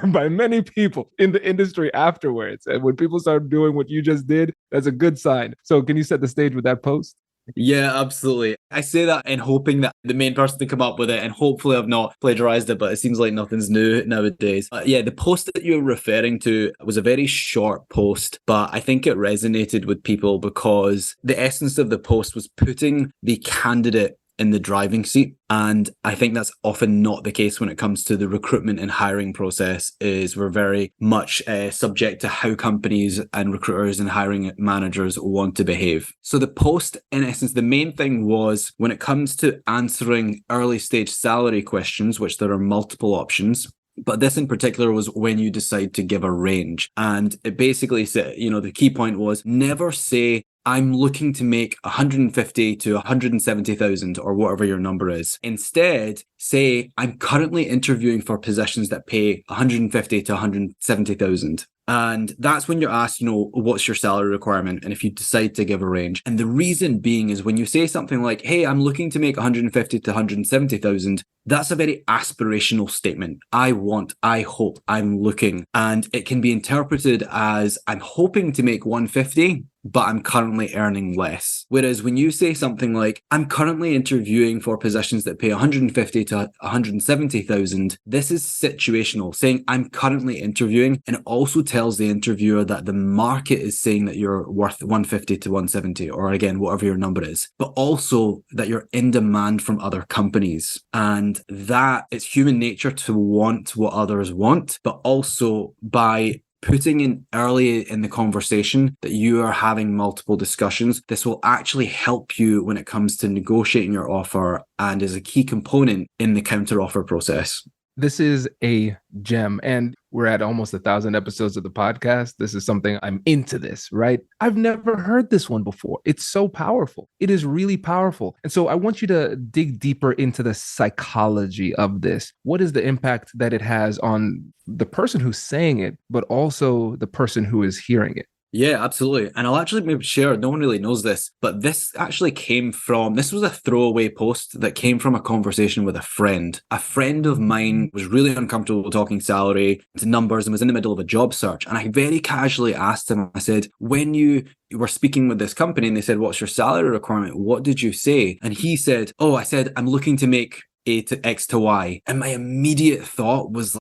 by many people in the industry afterwards. And when people start doing what you just did, that's a good sign. So can you set the stage with that post? Yeah, absolutely. I say that in hoping that the main person to come up with it, and hopefully I've not plagiarized it, but it seems like nothing's new nowadays. Yeah, the post that you're referring to was a very short post, but I think it resonated with people because the essence of the post was putting the candidate in the driving seat. And I think that's often not the case when it comes to the recruitment and hiring process. Is we're very much subject to how companies and recruiters and hiring managers want to behave. So the post, in essence, the main thing was when it comes to answering early stage salary questions, which there are multiple options. But this in particular was when you decide to give a range. And it basically said, the key point was never say, I'm looking to make 150 to 170,000 or whatever your number is. Instead, say I'm currently interviewing for positions that pay 150 to 170,000. And that's when you're asked, what's your salary requirement? And if you decide to give a range. And the reason being is when you say something like, hey, I'm looking to make 150 to 170,000, that's a very aspirational statement. I want, I hope, I'm looking. And it can be interpreted as I'm hoping to make 150, but I'm currently earning less. Whereas when you say something like, I'm currently interviewing for positions that pay 150 to 170,000, this is situational, saying I'm currently interviewing, and it also tells the interviewer that the market is saying that you're worth 150 to 170, or again, whatever your number is, but also that you're in demand from other companies. And that it's human nature to want what others want, but also by putting in early in the conversation that you are having multiple discussions, this will actually help you when it comes to negotiating your offer and is a key component in the counter offer process. This is a gem, and we're at almost 1,000 episodes of the podcast. This is something I'm into this, right? I've never heard this one before. It's so powerful. It is really powerful. And so I want you to dig deeper into the psychology of this. What is the impact that it has on the person who's saying it, but also the person who is hearing it? Yeah, absolutely. And I'll actually maybe share, no one really knows this, but this actually this was a throwaway post that came from a conversation with a friend. A friend of mine was really uncomfortable talking salary to numbers and was in the middle of a job search. And I very casually asked him, I said, when you were speaking with this company and they said, what's your salary requirement? What did you say? And he said, I said, I'm looking to make A to X to Y. And my immediate thought was,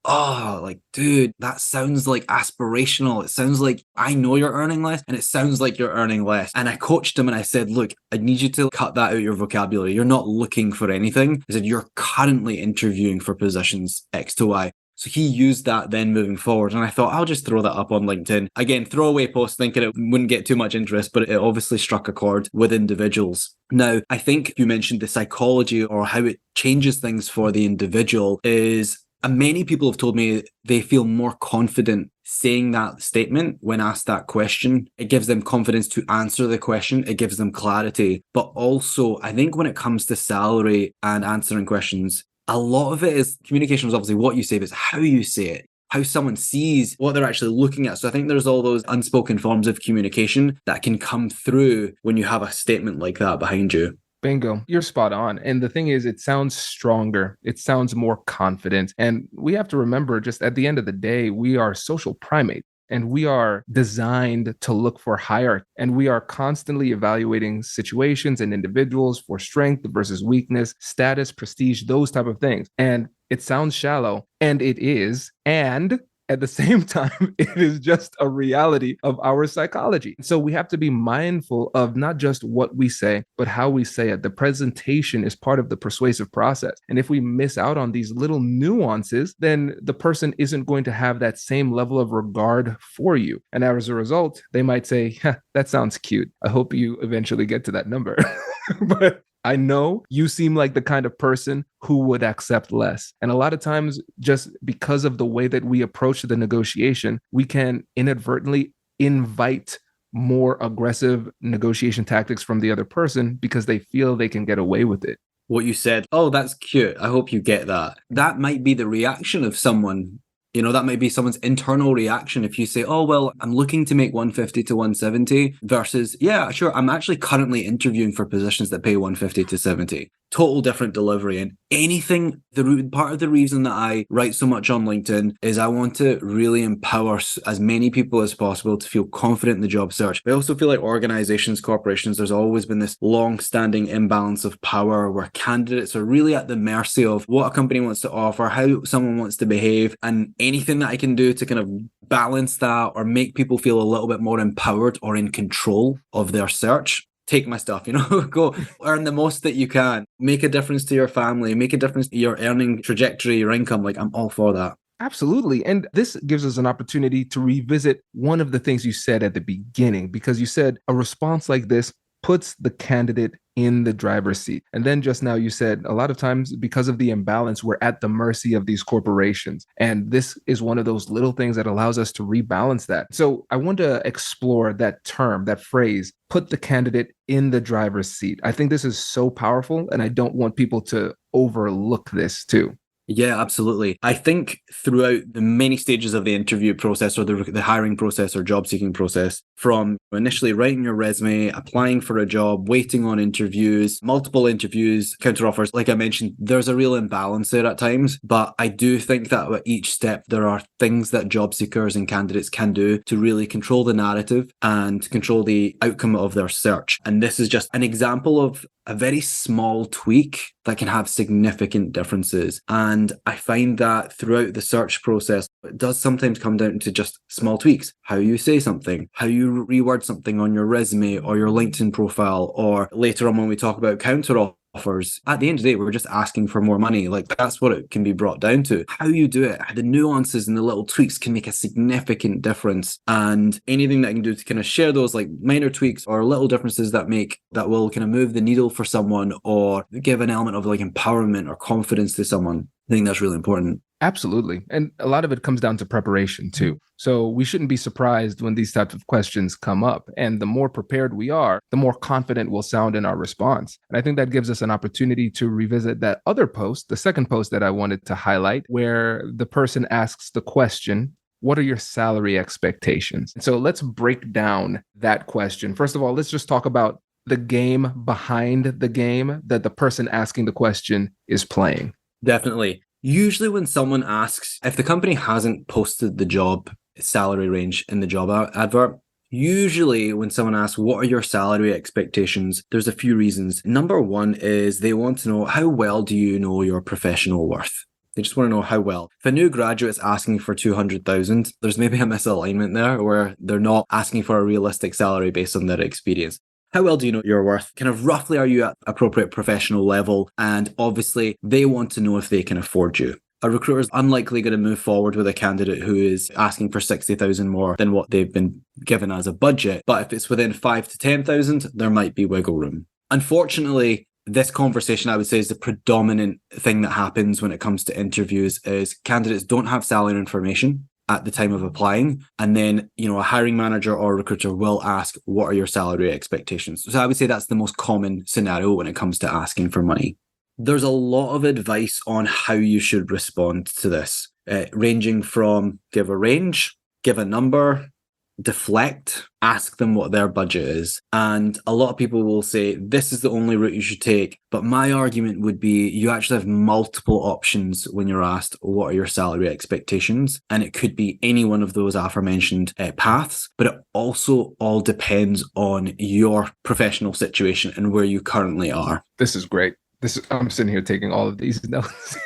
dude, that sounds like aspirational. It sounds like I know you're earning less and it sounds like you're earning less. And I coached him and I said, look, I need you to cut that out of your vocabulary. You're not looking for anything. I said, you're currently interviewing for positions X to Y. So he used that then moving forward. And I thought, I'll just throw that up on LinkedIn. Again, throwaway post thinking it wouldn't get too much interest, but it obviously struck a chord with individuals. Now, I think you mentioned the psychology or how it changes things for the individual is many people have told me they feel more confident saying that statement when asked that question. It gives them confidence to answer the question. It gives them clarity. But also, I think when it comes to salary and answering questions, a lot of it is communication is obviously what you say, but it's how you say it, how someone sees what they're actually looking at. So I think there's all those unspoken forms of communication that can come through when you have a statement like that behind you. Bingo. You're spot on. And the thing is, it sounds stronger. It sounds more confident. And we have to remember, just at the end of the day, we are social primates. And we are designed to look for hierarchy. And we are constantly evaluating situations and individuals for strength versus weakness, status, prestige, those type of things. And it sounds shallow, and it is. And at the same time, it is just a reality of our psychology. So we have to be mindful of not just what we say, but how we say it. The presentation is part of the persuasive process. And if we miss out on these little nuances, then the person isn't going to have that same level of regard for you. And as a result, they might say, that sounds cute. I hope you eventually get to that number. But I know you seem like the kind of person who would accept less. And a lot of times, just because of the way that we approach the negotiation, we can inadvertently invite more aggressive negotiation tactics from the other person because they feel they can get away with it. What you said, that's cute. I hope you get that. That might be the reaction of someone. That might be someone's internal reaction if you say, I'm looking to make 150 to 170 versus, yeah, sure, I'm actually currently interviewing for positions that pay 150 to 70. Total different delivery. And part of the reason that I write so much on LinkedIn is I want to really empower as many people as possible to feel confident in the job search. But I also feel like organizations, corporations, there's always been this long-standing imbalance of power where candidates are really at the mercy of what a company wants to offer, how someone wants to behave, and anything that I can do to kind of balance that or make people feel a little bit more empowered or in control of their search. Take my stuff, go earn the most that you can, make a difference to your family, make a difference to your earning trajectory, your income. I'm all for that. Absolutely. And this gives us an opportunity to revisit one of the things you said at the beginning, because you said a response like this puts the candidate in the driver's seat. And then just now you said a lot of times because of the imbalance, we're at the mercy of these corporations. And this is one of those little things that allows us to rebalance that. So I want to explore that term, that phrase, put the candidate in the driver's seat. I think this is so powerful, and I don't want people to overlook this too. Yeah, absolutely. I think throughout the many stages of the interview process or the hiring process or job seeking process, from initially writing your resume, applying for a job, waiting on interviews, multiple interviews, counter offers, like I mentioned, there's a real imbalance there at times. But I do think that at each step, there are things that job seekers and candidates can do to really control the narrative and control the outcome of their search. And this is just an example of a very small tweak that can have significant differences. And I find that throughout the search process, it does sometimes come down to just small tweaks. How you say something, how you reword something on your resume or your LinkedIn profile, or later on when we talk about counter offers. At the end of the day, we're just asking for more money. That's what it can be brought down to. How you do it, the nuances and the little tweaks can make a significant difference. And anything that I can do to kind of share those minor tweaks or little differences that will kind of move the needle for someone or give an element of empowerment or confidence to someone. I think that's really important. Absolutely. And a lot of it comes down to preparation too. So we shouldn't be surprised when these types of questions come up. And the more prepared we are, the more confident we'll sound in our response. And I think that gives us an opportunity to revisit that other post, the second post that I wanted to highlight, where the person asks the question, what are your salary expectations? So let's break down that question. First of all, let's just talk about the game behind the game that the person asking the question is playing. Definitely. Usually when someone asks, if the company hasn't posted the job salary range in the job advert, usually when someone asks, what are your salary expectations? There's a few reasons. Number one is they want to know, how well do you know your professional worth? They just want to know how well. If a new graduate is asking for 200,000, there's maybe a misalignment there where they're not asking for a realistic salary based on their experience. How well do you know your worth? Kind of roughly, are you at appropriate professional level? And obviously, they want to know if they can afford you. A recruiter is unlikely going to move forward with a candidate who is asking for 60,000 more than what they've been given as a budget. But if it's within 5 to 10,000, there might be wiggle room. Unfortunately, this conversation, I would say, is the predominant thing that happens when it comes to interviews is candidates don't have salary information at the time of applying. And then, a hiring manager or recruiter will ask, what are your salary expectations? So I would say that's the most common scenario when it comes to asking for money. There's a lot of advice on how you should respond to this, ranging from give a range, give a number, deflect, ask them what their budget is. And a lot of people will say, this is the only route you should take. But my argument would be you actually have multiple options when you're asked, what are your salary expectations? And it could be any one of those aforementioned paths, but it also all depends on your professional situation and where you currently are. This is great. I'm sitting here taking all of these notes.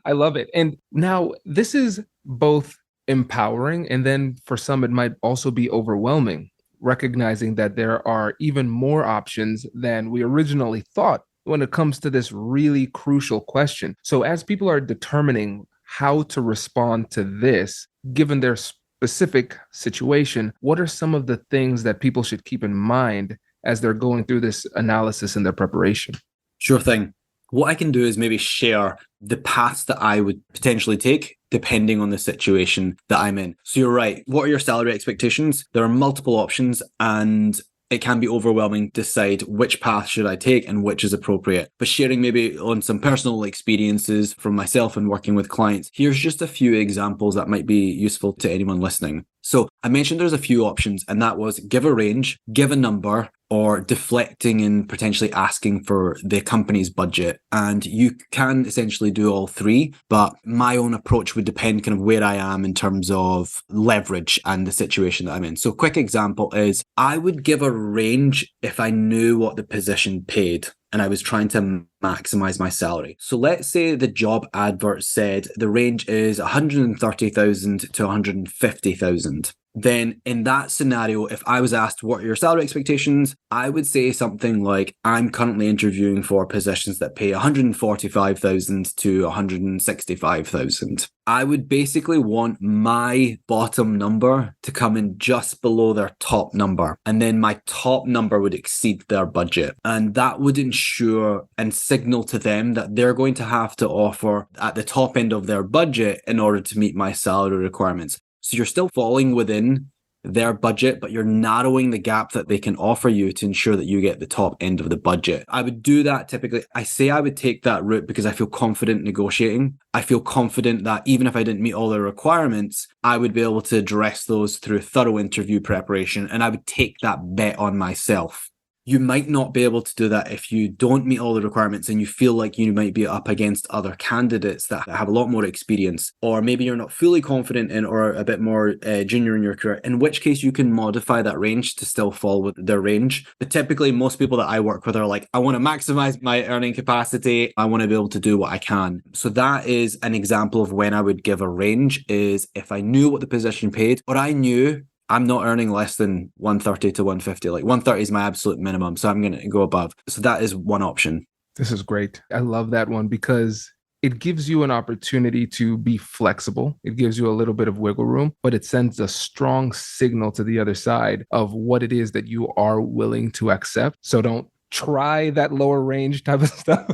I love it. And now this is both empowering, and then for some, it might also be overwhelming, recognizing that there are even more options than we originally thought when it comes to this really crucial question. So as people are determining how to respond to this, given their specific situation, what are some of the things that people should keep in mind as they're going through this analysis and their preparation? Sure thing. What I can do is maybe share the paths that I would potentially take depending on the situation that I'm in. So you're right. What are your salary expectations? There are multiple options and it can be overwhelming to decide which path should I take and which is appropriate. But sharing maybe on some personal experiences from myself and working with clients, here's just a few examples that might be useful to anyone listening. So I mentioned there's a few options, and that was give a range, give a number, or deflecting and potentially asking for the company's budget. And you can essentially do all three, but my own approach would depend kind of where I am in terms of leverage and the situation that I'm in. So a quick example is I would give a range if I knew what the position paid and I was trying to maximize my salary. So let's say the job advert said the range is 130,000 to 150,000. Then in that scenario, if I was asked what are your salary expectations, I would say something like, I'm currently interviewing for positions that pay 145,000 to 165,000. I would basically want my bottom number to come in just below their top number. And then my top number would exceed their budget. And that would ensure and signal to them that they're going to have to offer at the top end of their budget in order to meet my salary requirements. So you're still falling within their budget, but you're narrowing the gap that they can offer you to ensure that you get the top end of the budget. I would do that typically. I say I would take that route because I feel confident negotiating. I feel confident that even if I didn't meet all the requirements, I would be able to address those through thorough interview preparation, and I would take that bet on myself. You might not be able to do that if you don't meet all the requirements and you feel like you might be up against other candidates that have a lot more experience, or maybe you're not fully confident in or a bit more junior in your career, in which case you can modify that range to still fall with their range. But typically most people that I work with are like, I want to maximize my earning capacity. I want to be able to do what I can. So that is an example of when I would give a range, is if I knew what the position paid, or I knew I'm not earning less than 130 to 150. Like 130 is my absolute minimum. So I'm going to go above. So that is one option. This is great. I love that one because it gives you an opportunity to be flexible. It gives you a little bit of wiggle room, but it sends a strong signal to the other side of what it is that you are willing to accept. So don't try that lower range type of stuff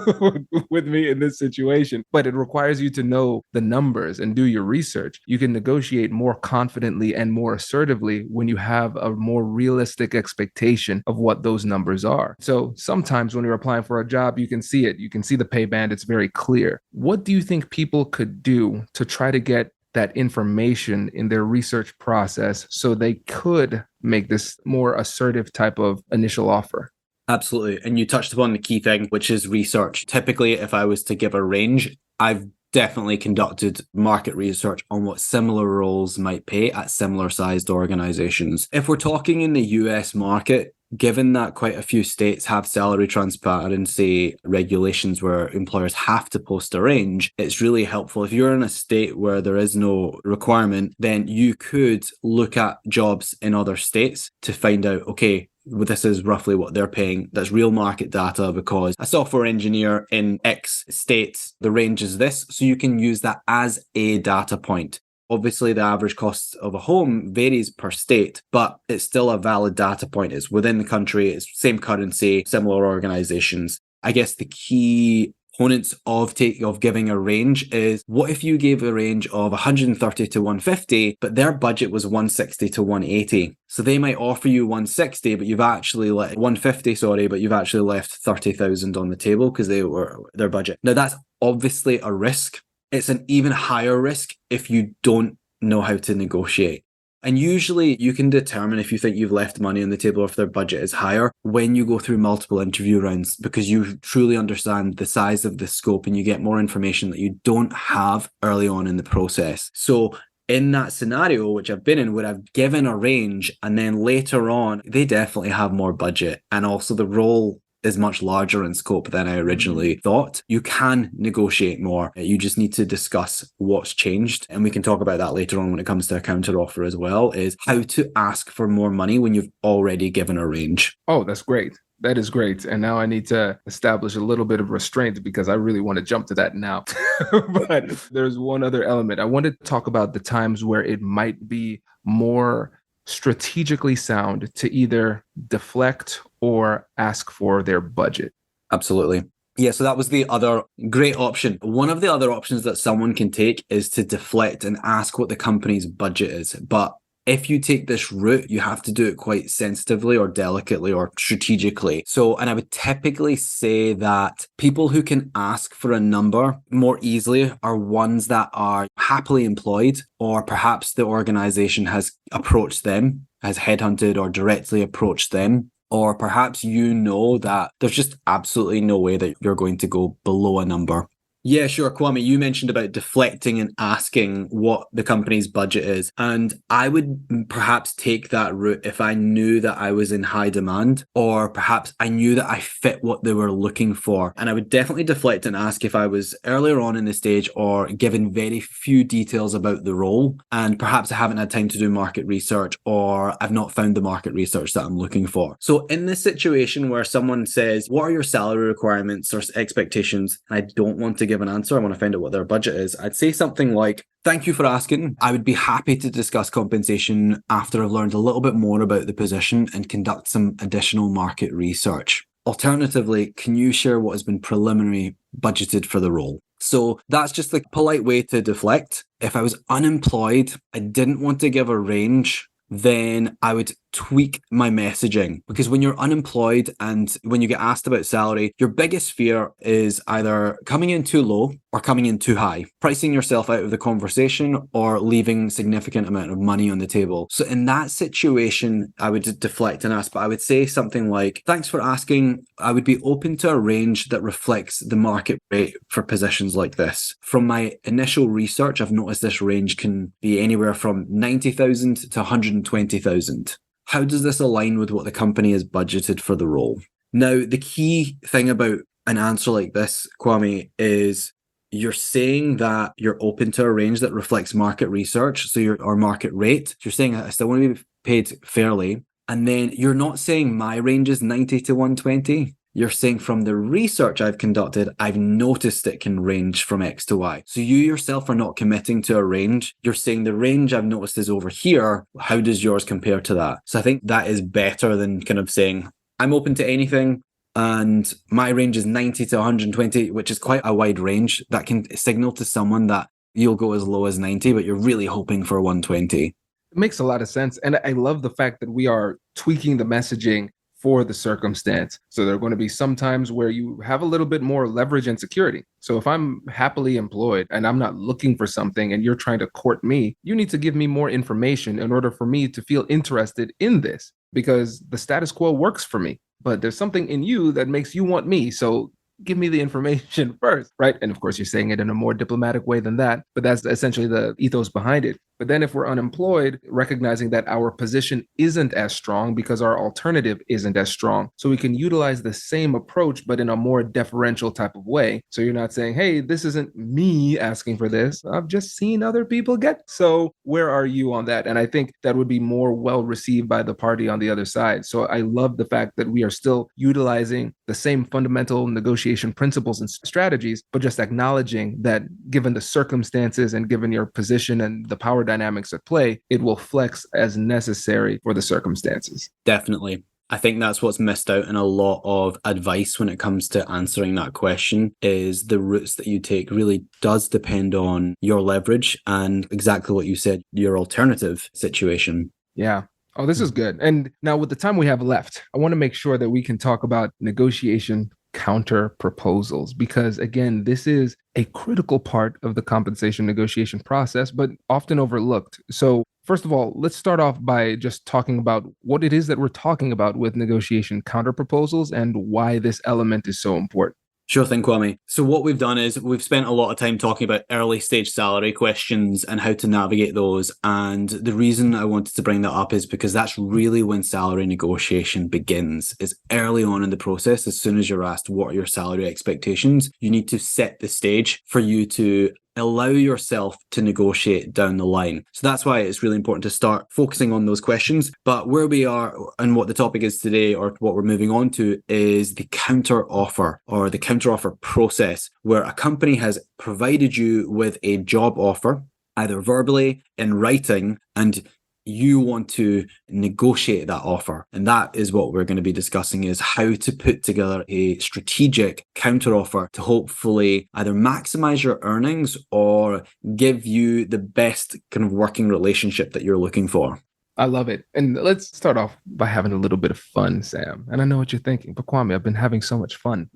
with me in this situation, but it requires you to know the numbers and do your research. You can negotiate more confidently and more assertively when you have a more realistic expectation of what those numbers are. So sometimes when you're applying for a job, you can see it. You can see the pay band. It's very clear. What do you think people could do to try to get that information in their research process so they could make this more assertive type of initial offer. Absolutely. And you touched upon the key thing, which is research. Typically, if I was to give a range, I've definitely conducted market research on what similar roles might pay at similar sized organizations. If we're talking in the US market, given that quite a few states have salary transparency regulations where employers have to post a range, it's really helpful. If you're in a state where there is no requirement, then you could look at jobs in other states to find out, okay, well, this is roughly what they're paying. That's real market data because a software engineer in X states, the range is this. So you can use that as a data point. Obviously, the average cost of a home varies per state, but it's still a valid data point. It's within the country, it's same currency, similar organizations. I guess the key components of giving a range is, what if you gave a range of 130 to 150, but their budget was 160 to 180? So they might offer you 160, but you've actually let 150, but you've actually left 30,000 on the table because they were their budget. Now that's obviously a risk. It's an even higher risk if you don't know how to negotiate. And usually you can determine if you think you've left money on the table or if their budget is higher when you go through multiple interview rounds, because you truly understand the size of the scope and you get more information that you don't have early on in the process. So in that scenario, which I've been in, where I've given a range and then later on, they definitely have more budget. And also the role is much larger in scope than I originally thought. You can negotiate more. You just need to discuss what's changed. And we can talk about that later on when it comes to a counter offer as well, is how to ask for more money when you've already given a range. Oh, that's great. That is great. And now I need to establish a little bit of restraint because I really want to jump to that now. But there's one other element. I want to talk about the times where it might be more strategically sound to either deflect or ask for their budget. Absolutely. Yeah, so that was the other great option. One of the other options that someone can take is to deflect and ask what the company's budget is. But if you take this route, you have to do it quite sensitively or delicately or strategically. So, and I would typically say that people who can ask for a number more easily are ones that are happily employed, or perhaps the organization has approached them, has headhunted or directly approached them. Or perhaps you know that there's just absolutely no way that you're going to go below a number. Yeah, sure. Kwame, you mentioned about deflecting and asking what the company's budget is. And I would perhaps take that route if I knew that I was in high demand, or perhaps I knew that I fit what they were looking for. And I would definitely deflect and ask if I was earlier on in the stage or given very few details about the role. And perhaps I haven't had time to do market research, or I've not found the market research that I'm looking for. So in this situation where someone says, what are your salary requirements or expectations? And I don't want to give an answer, I want to find out what their budget is, I'd say something like, thank you for asking. I would be happy to discuss compensation after I've learned a little bit more about the position and conduct some additional market research. Alternatively, can you share what has been preliminary budgeted for the role? So that's just the polite way to deflect. If I was unemployed, I didn't want to give a range, then I would tweak my messaging, because when you're unemployed and when you get asked about salary, your biggest fear is either coming in too low or coming in too high, pricing yourself out of the conversation or leaving significant amount of money on the table. So in that situation, I would deflect and ask, but I would say something like, thanks for asking. I would be open to a range that reflects the market rate for positions like this. From my initial research, I've noticed this range can be anywhere from 90,000 to 120,000. How does this align with what the company has budgeted for the role? Now, the key thing about an answer like this, Kwame, is you're saying that you're open to a range that reflects market research, or market rate. You're saying I still want to be paid fairly. And then you're not saying my range is 90 to 120. You're saying from the research I've conducted, I've noticed it can range from X to Y. So you yourself are not committing to a range. You're saying the range I've noticed is over here. How does yours compare to that? So I think that is better than kind of saying, I'm open to anything and my range is 90 to 120, which is quite a wide range. That can signal to someone that you'll go as low as 90, but you're really hoping for 120. It makes a lot of sense. And I love the fact that we are tweaking the messaging for the circumstance. So there are going to be some times where you have a little bit more leverage and security. So if I'm happily employed and I'm not looking for something and you're trying to court me, you need to give me more information in order for me to feel interested in this, because the status quo works for me. But there's something in you that makes you want me. So give me the information first, right? And of course, you're saying it in a more diplomatic way than that, but that's essentially the ethos behind it. But then if we're unemployed, recognizing that our position isn't as strong because our alternative isn't as strong. So we can utilize the same approach, but in a more deferential type of way. So you're not saying, hey, this isn't me asking for this. I've just seen other people get. So where are you on that? And I think that would be more well received by the party on the other side. So I love the fact that we are still utilizing the same fundamental negotiation principles and strategies, but just acknowledging that given the circumstances and given your position and the power dynamics at play, it will flex as necessary for the circumstances. Definitely. I think that's what's missed out in a lot of advice when it comes to answering that question, is the routes that you take really does depend on your leverage and exactly what you said, your alternative situation. Yeah. Oh, this is good. And now with the time we have left, I want to make sure that we can talk about negotiation counter proposals, because again, this is a critical part of the compensation negotiation process, but often overlooked. So first of all, let's start off by just talking about what it is that we're talking about with negotiation counter proposals and why this element is so important. Sure thing, Kwame. So what we've done is we've spent a lot of time talking about early stage salary questions and how to navigate those. And the reason I wanted to bring that up is because that's really when salary negotiation begins. It's early on in the process. As soon as you're asked what are your salary expectations, you need to set the stage for you to allow yourself to negotiate down the line. So that's why it's really important to start focusing on those questions. But where we are and what the topic is today, or what we're moving on to, is the counter offer, or the counter offer process, where a company has provided you with a job offer, either verbally, in writing, and you want to negotiate that offer. And that is what we're going to be discussing, is how to put together a strategic counteroffer to hopefully either maximize your earnings or give you the best kind of working relationship that you're looking for. I love it. And let's start off by having a little bit of fun, Sam. And I know what you're thinking, but Kwame, I've been having so much fun.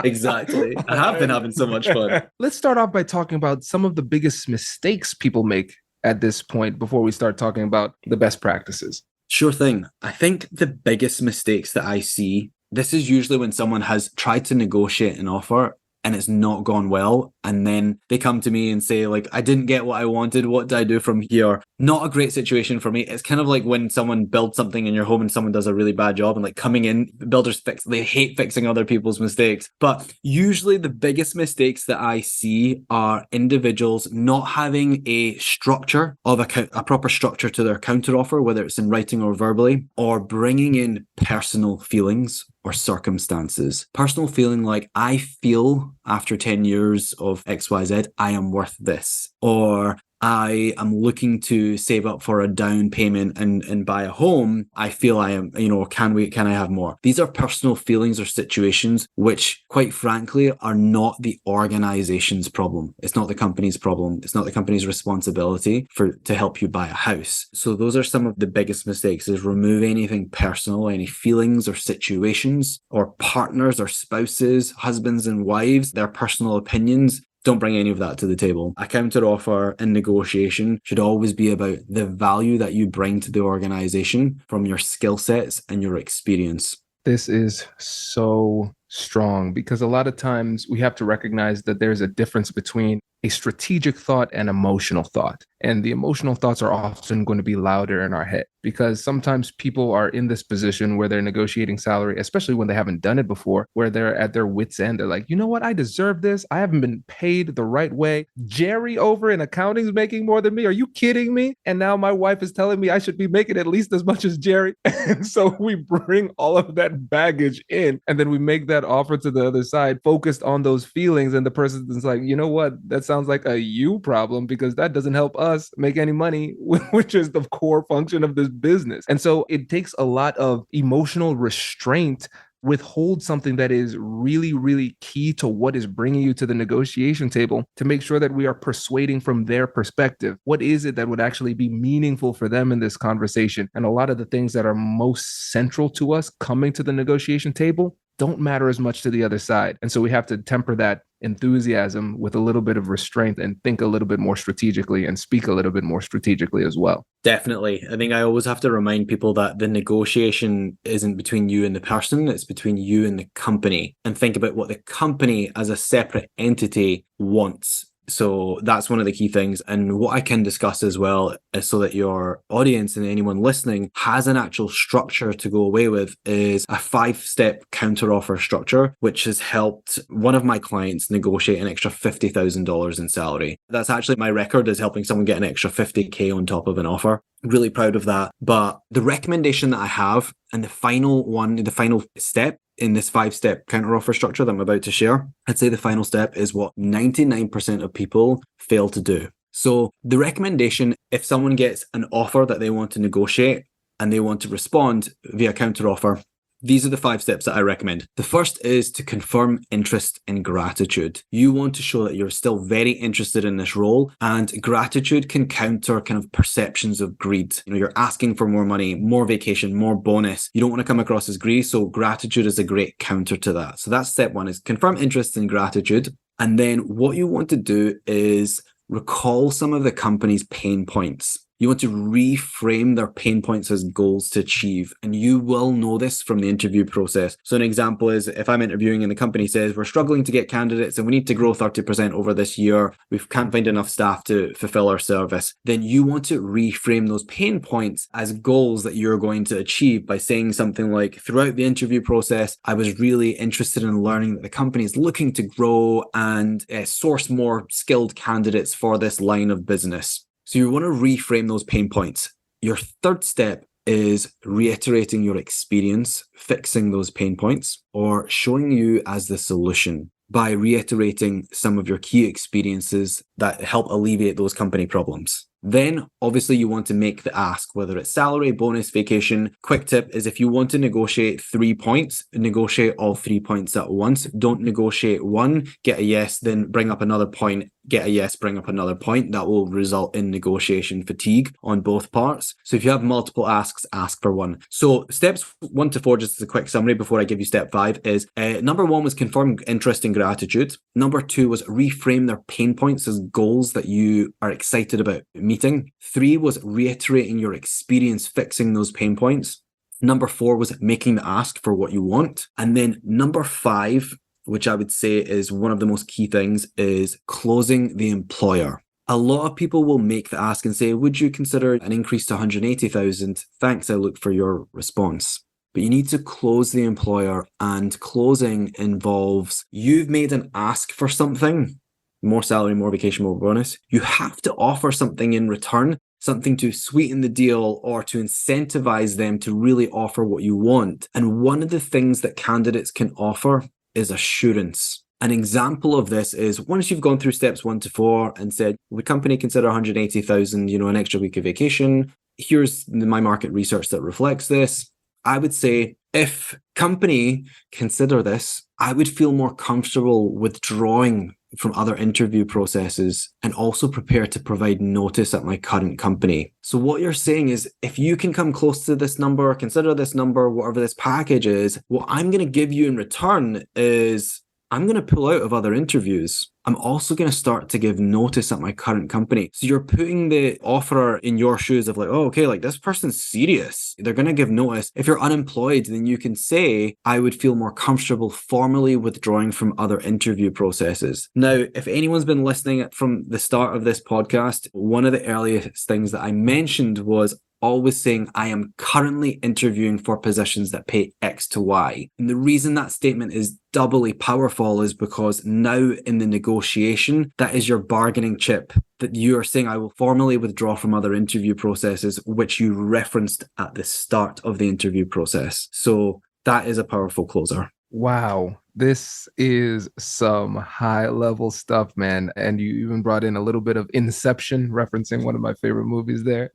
Exactly. I have been having so much fun. Let's start off by talking about some of the biggest mistakes people make at this point before we start talking about the best practices. Sure thing. I think the biggest mistakes that I see, this is usually when someone has tried to negotiate an offer and it's not gone well. And then they come to me and say, like, I didn't get what I wanted. What do I do from here? Not a great situation for me. It's kind of like when someone builds something in your home and someone does a really bad job, and like coming in, builders they hate fixing other people's mistakes. But usually the biggest mistakes that I see are individuals not having a structure of a proper structure to their counteroffer, whether it's in writing or verbally, or bringing in personal feelings or circumstances. Personal feeling, like, I feel after 10 years of XYZ, I am worth this. Or I am looking to save up for a down payment and buy a home. I feel I am, can I have more? These are personal feelings or situations which, quite frankly, are not the organization's problem. It's not the company's problem. It's not the company's responsibility to help you buy a house. So those are some of the biggest mistakes, is remove anything personal, any feelings or situations, or partners or spouses, husbands and wives, their personal opinions. Don't bring any of that to the table. A counteroffer in negotiation should always be about the value that you bring to the organization from your skill sets and your experience. This is so strong, because a lot of times we have to recognize that there's a difference between a strategic thought and emotional thought. And the emotional thoughts are often going to be louder in our head, because sometimes people are in this position where they're negotiating salary, especially when they haven't done it before, where they're at their wits' end. They're like, you know what? I deserve this. I haven't been paid the right way. Jerry over in accounting is making more than me. Are you kidding me? And now my wife is telling me I should be making at least as much as Jerry. And so we bring all of that baggage in, and then we make that offer to the other side focused on those feelings. And the person is like, you know what? That sounds like a you problem, because that doesn't help us make any money, which is the core function of this business. And so it takes a lot of emotional restraint withhold something that is really, really key to what is bringing you to the negotiation table to make sure that we are persuading from their perspective. What is it that would actually be meaningful for them in this conversation? And a lot of the things that are most central to us coming to the negotiation table don't matter as much to the other side. And so we have to temper that enthusiasm with a little bit of restraint and think a little bit more strategically and speak a little bit more strategically as well. Definitely. I think I always have to remind people that the negotiation isn't between you and the person, it's between you and the company. And think about what the company as a separate entity wants. So that's one of the key things. And what I can discuss as well is so that your audience and anyone listening has an actual structure to go away with is a 5-step counteroffer structure, which has helped one of my clients negotiate an extra $50,000 in salary. That's actually my record, is helping someone get an extra 50K on top of an offer. Really proud of that. But the recommendation that I have, and the final step in this 5-step counteroffer structure that I'm about to share, I'd say the final step is what 99% of people fail to do. So the recommendation, if someone gets an offer that they want to negotiate and they want to respond via counteroffer, these are the 5 steps that I recommend. The first is to confirm interest and gratitude. You want to show that you're still very interested in this role, and gratitude can counter kind of perceptions of greed. You're asking for more money, more vacation, more bonus. You don't want to come across as greedy, so gratitude is a great counter to that. So that's step 1, is confirm interest and gratitude. And then what you want to do is recall some of the company's pain points. You want to reframe their pain points as goals to achieve. And you will know this from the interview process. So an example is, if I'm interviewing and the company says, we're struggling to get candidates and we need to grow 30% over this year, we can't find enough staff to fulfill our service, then you want to reframe those pain points as goals that you're going to achieve by saying something like, throughout the interview process, I was really interested in learning that the company is looking to grow and source more skilled candidates for this line of business. So you want to reframe those pain points. Your third step is reiterating your experience, fixing those pain points, or showing you as the solution by reiterating some of your key experiences that help alleviate those company problems. Then, obviously, you want to make the ask, whether it's salary, bonus, vacation. Quick tip is, if you want to negotiate 3 points, negotiate all 3 points at once. Don't negotiate one, get a yes, then bring up another point, get a yes, bring up another point. That will result in negotiation fatigue on both parts. So if you have multiple asks, ask for one. So steps 1 to 4, just as a quick summary before I give you step 5, is number 1 was confirm interest and gratitude. Number 2 was reframe their pain points as goals that you are excited about meeting. 3 was reiterating your experience fixing those pain points. Number 4 was making the ask for what you want. And then number 5, which I would say is one of the most key things, is closing the employer. A lot of people will make the ask and say, would you consider an increase to 180,000? Thanks, I look for your response. But you need to close the employer, and closing involves, you've made an ask for something, more salary, more vacation, more bonus. You have to offer something in return, something to sweeten the deal or to incentivize them to really offer what you want. And one of the things that candidates can offer is assurance. An example of this is, once you've gone through steps 1 to 4 and said, would company consider 180,000, an extra week of vacation? Here's my market research that reflects this. I would say, if company consider this, I would feel more comfortable withdrawing from other interview processes and also prepare to provide notice at my current company. So what you're saying is, if you can come close to this number, consider this number, whatever this package is, what I'm going to give you in return is, I'm going to pull out of other interviews. I'm also going to start to give notice at my current company. So you're putting the offerer in your shoes of like, oh, okay, like this person's serious. They're going to give notice. If you're unemployed, then you can say, I would feel more comfortable formally withdrawing from other interview processes. Now, if anyone's been listening from the start of this podcast, one of the earliest things that I mentioned was always saying, I am currently interviewing for positions that pay X to Y. And the reason that statement is doubly powerful is because now in the negotiation, that is your bargaining chip, that you are saying, I will formally withdraw from other interview processes, which you referenced at the start of the interview process. So that is a powerful closer. Wow. This is some high level stuff, man. And you even brought in a little bit of Inception, referencing one of my favorite movies there.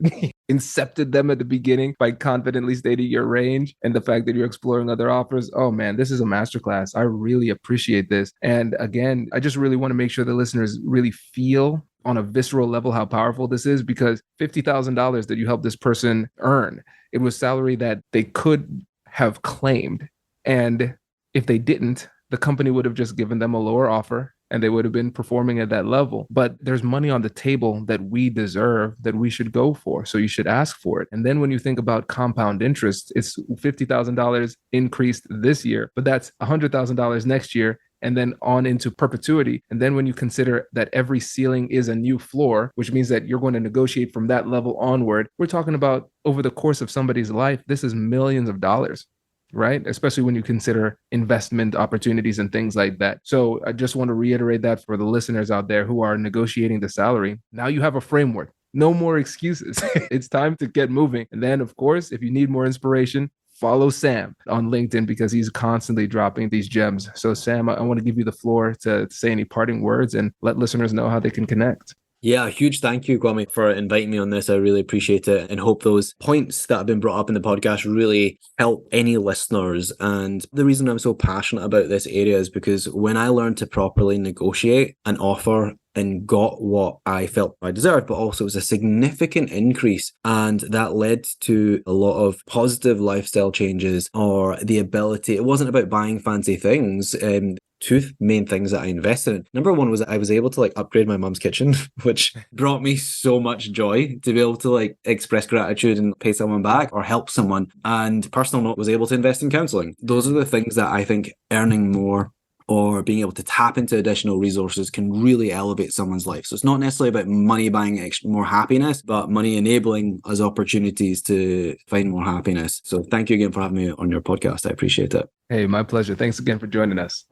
Incepted them at the beginning by confidently stating your range and the fact that you're exploring other offers. Oh man, this is a masterclass. I really appreciate this. And again, I just really want to make sure the listeners really feel on a visceral level how powerful this is, because $50,000 that you helped this person earn, it was salary that they could have claimed. And if they didn't, the company would have just given them a lower offer and they would have been performing at that level. But there's money on the table that we deserve, that we should go for. So you should ask for it. And then when you think about compound interest, it's $50,000 increased this year, but that's $100,000 next year, and then on into perpetuity. And then when you consider that every ceiling is a new floor, which means that you're going to negotiate from that level onward, we're talking about over the course of somebody's life, this is millions of dollars, right? Especially when you consider investment opportunities and things like that. So I just want to reiterate that for the listeners out there who are negotiating the salary. Now you have a framework. No more excuses. It's time to get moving. And then, of course, if you need more inspiration, follow Sam on LinkedIn, because he's constantly dropping these gems. So Sam, I want to give you the floor to say any parting words and let listeners know how they can connect. Yeah, a huge thank you, Kwame, for inviting me on this. I really appreciate it and hope those points that have been brought up in the podcast really help any listeners. And the reason I'm so passionate about this area is because when I learned to properly negotiate an offer and got what I felt I deserved, but also it was a significant increase. And that led to a lot of positive lifestyle changes, or the ability. It wasn't about buying fancy things. Two main things that I invested in. Number one was that I was able to upgrade my mum's kitchen, which brought me so much joy to be able to express gratitude and pay someone back or help someone. And personal note, was able to invest in counseling. Those are the things that I think earning more or being able to tap into additional resources can really elevate someone's life. So it's not necessarily about money buying more happiness, but money enabling us opportunities to find more happiness. So thank you again for having me on your podcast. I appreciate it. Hey, my pleasure. Thanks again for joining us.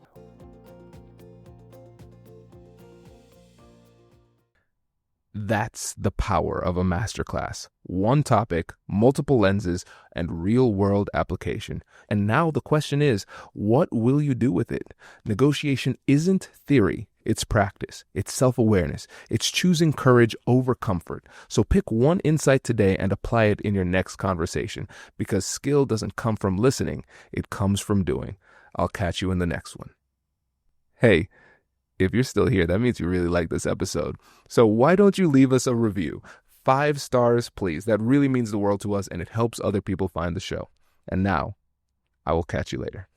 That's the power of a masterclass. One topic, multiple lenses, and real-world application. And now the question is, what will you do with it? Negotiation isn't theory. It's practice. It's self-awareness. It's choosing courage over comfort. So pick one insight today and apply it in your next conversation, because skill doesn't come from listening. It comes from doing. I'll catch you in the next one. Hey, if you're still here, that means you really like this episode. So why don't you leave us a review? 5 stars, please. That really means the world to us, and it helps other people find the show. And now, I will catch you later.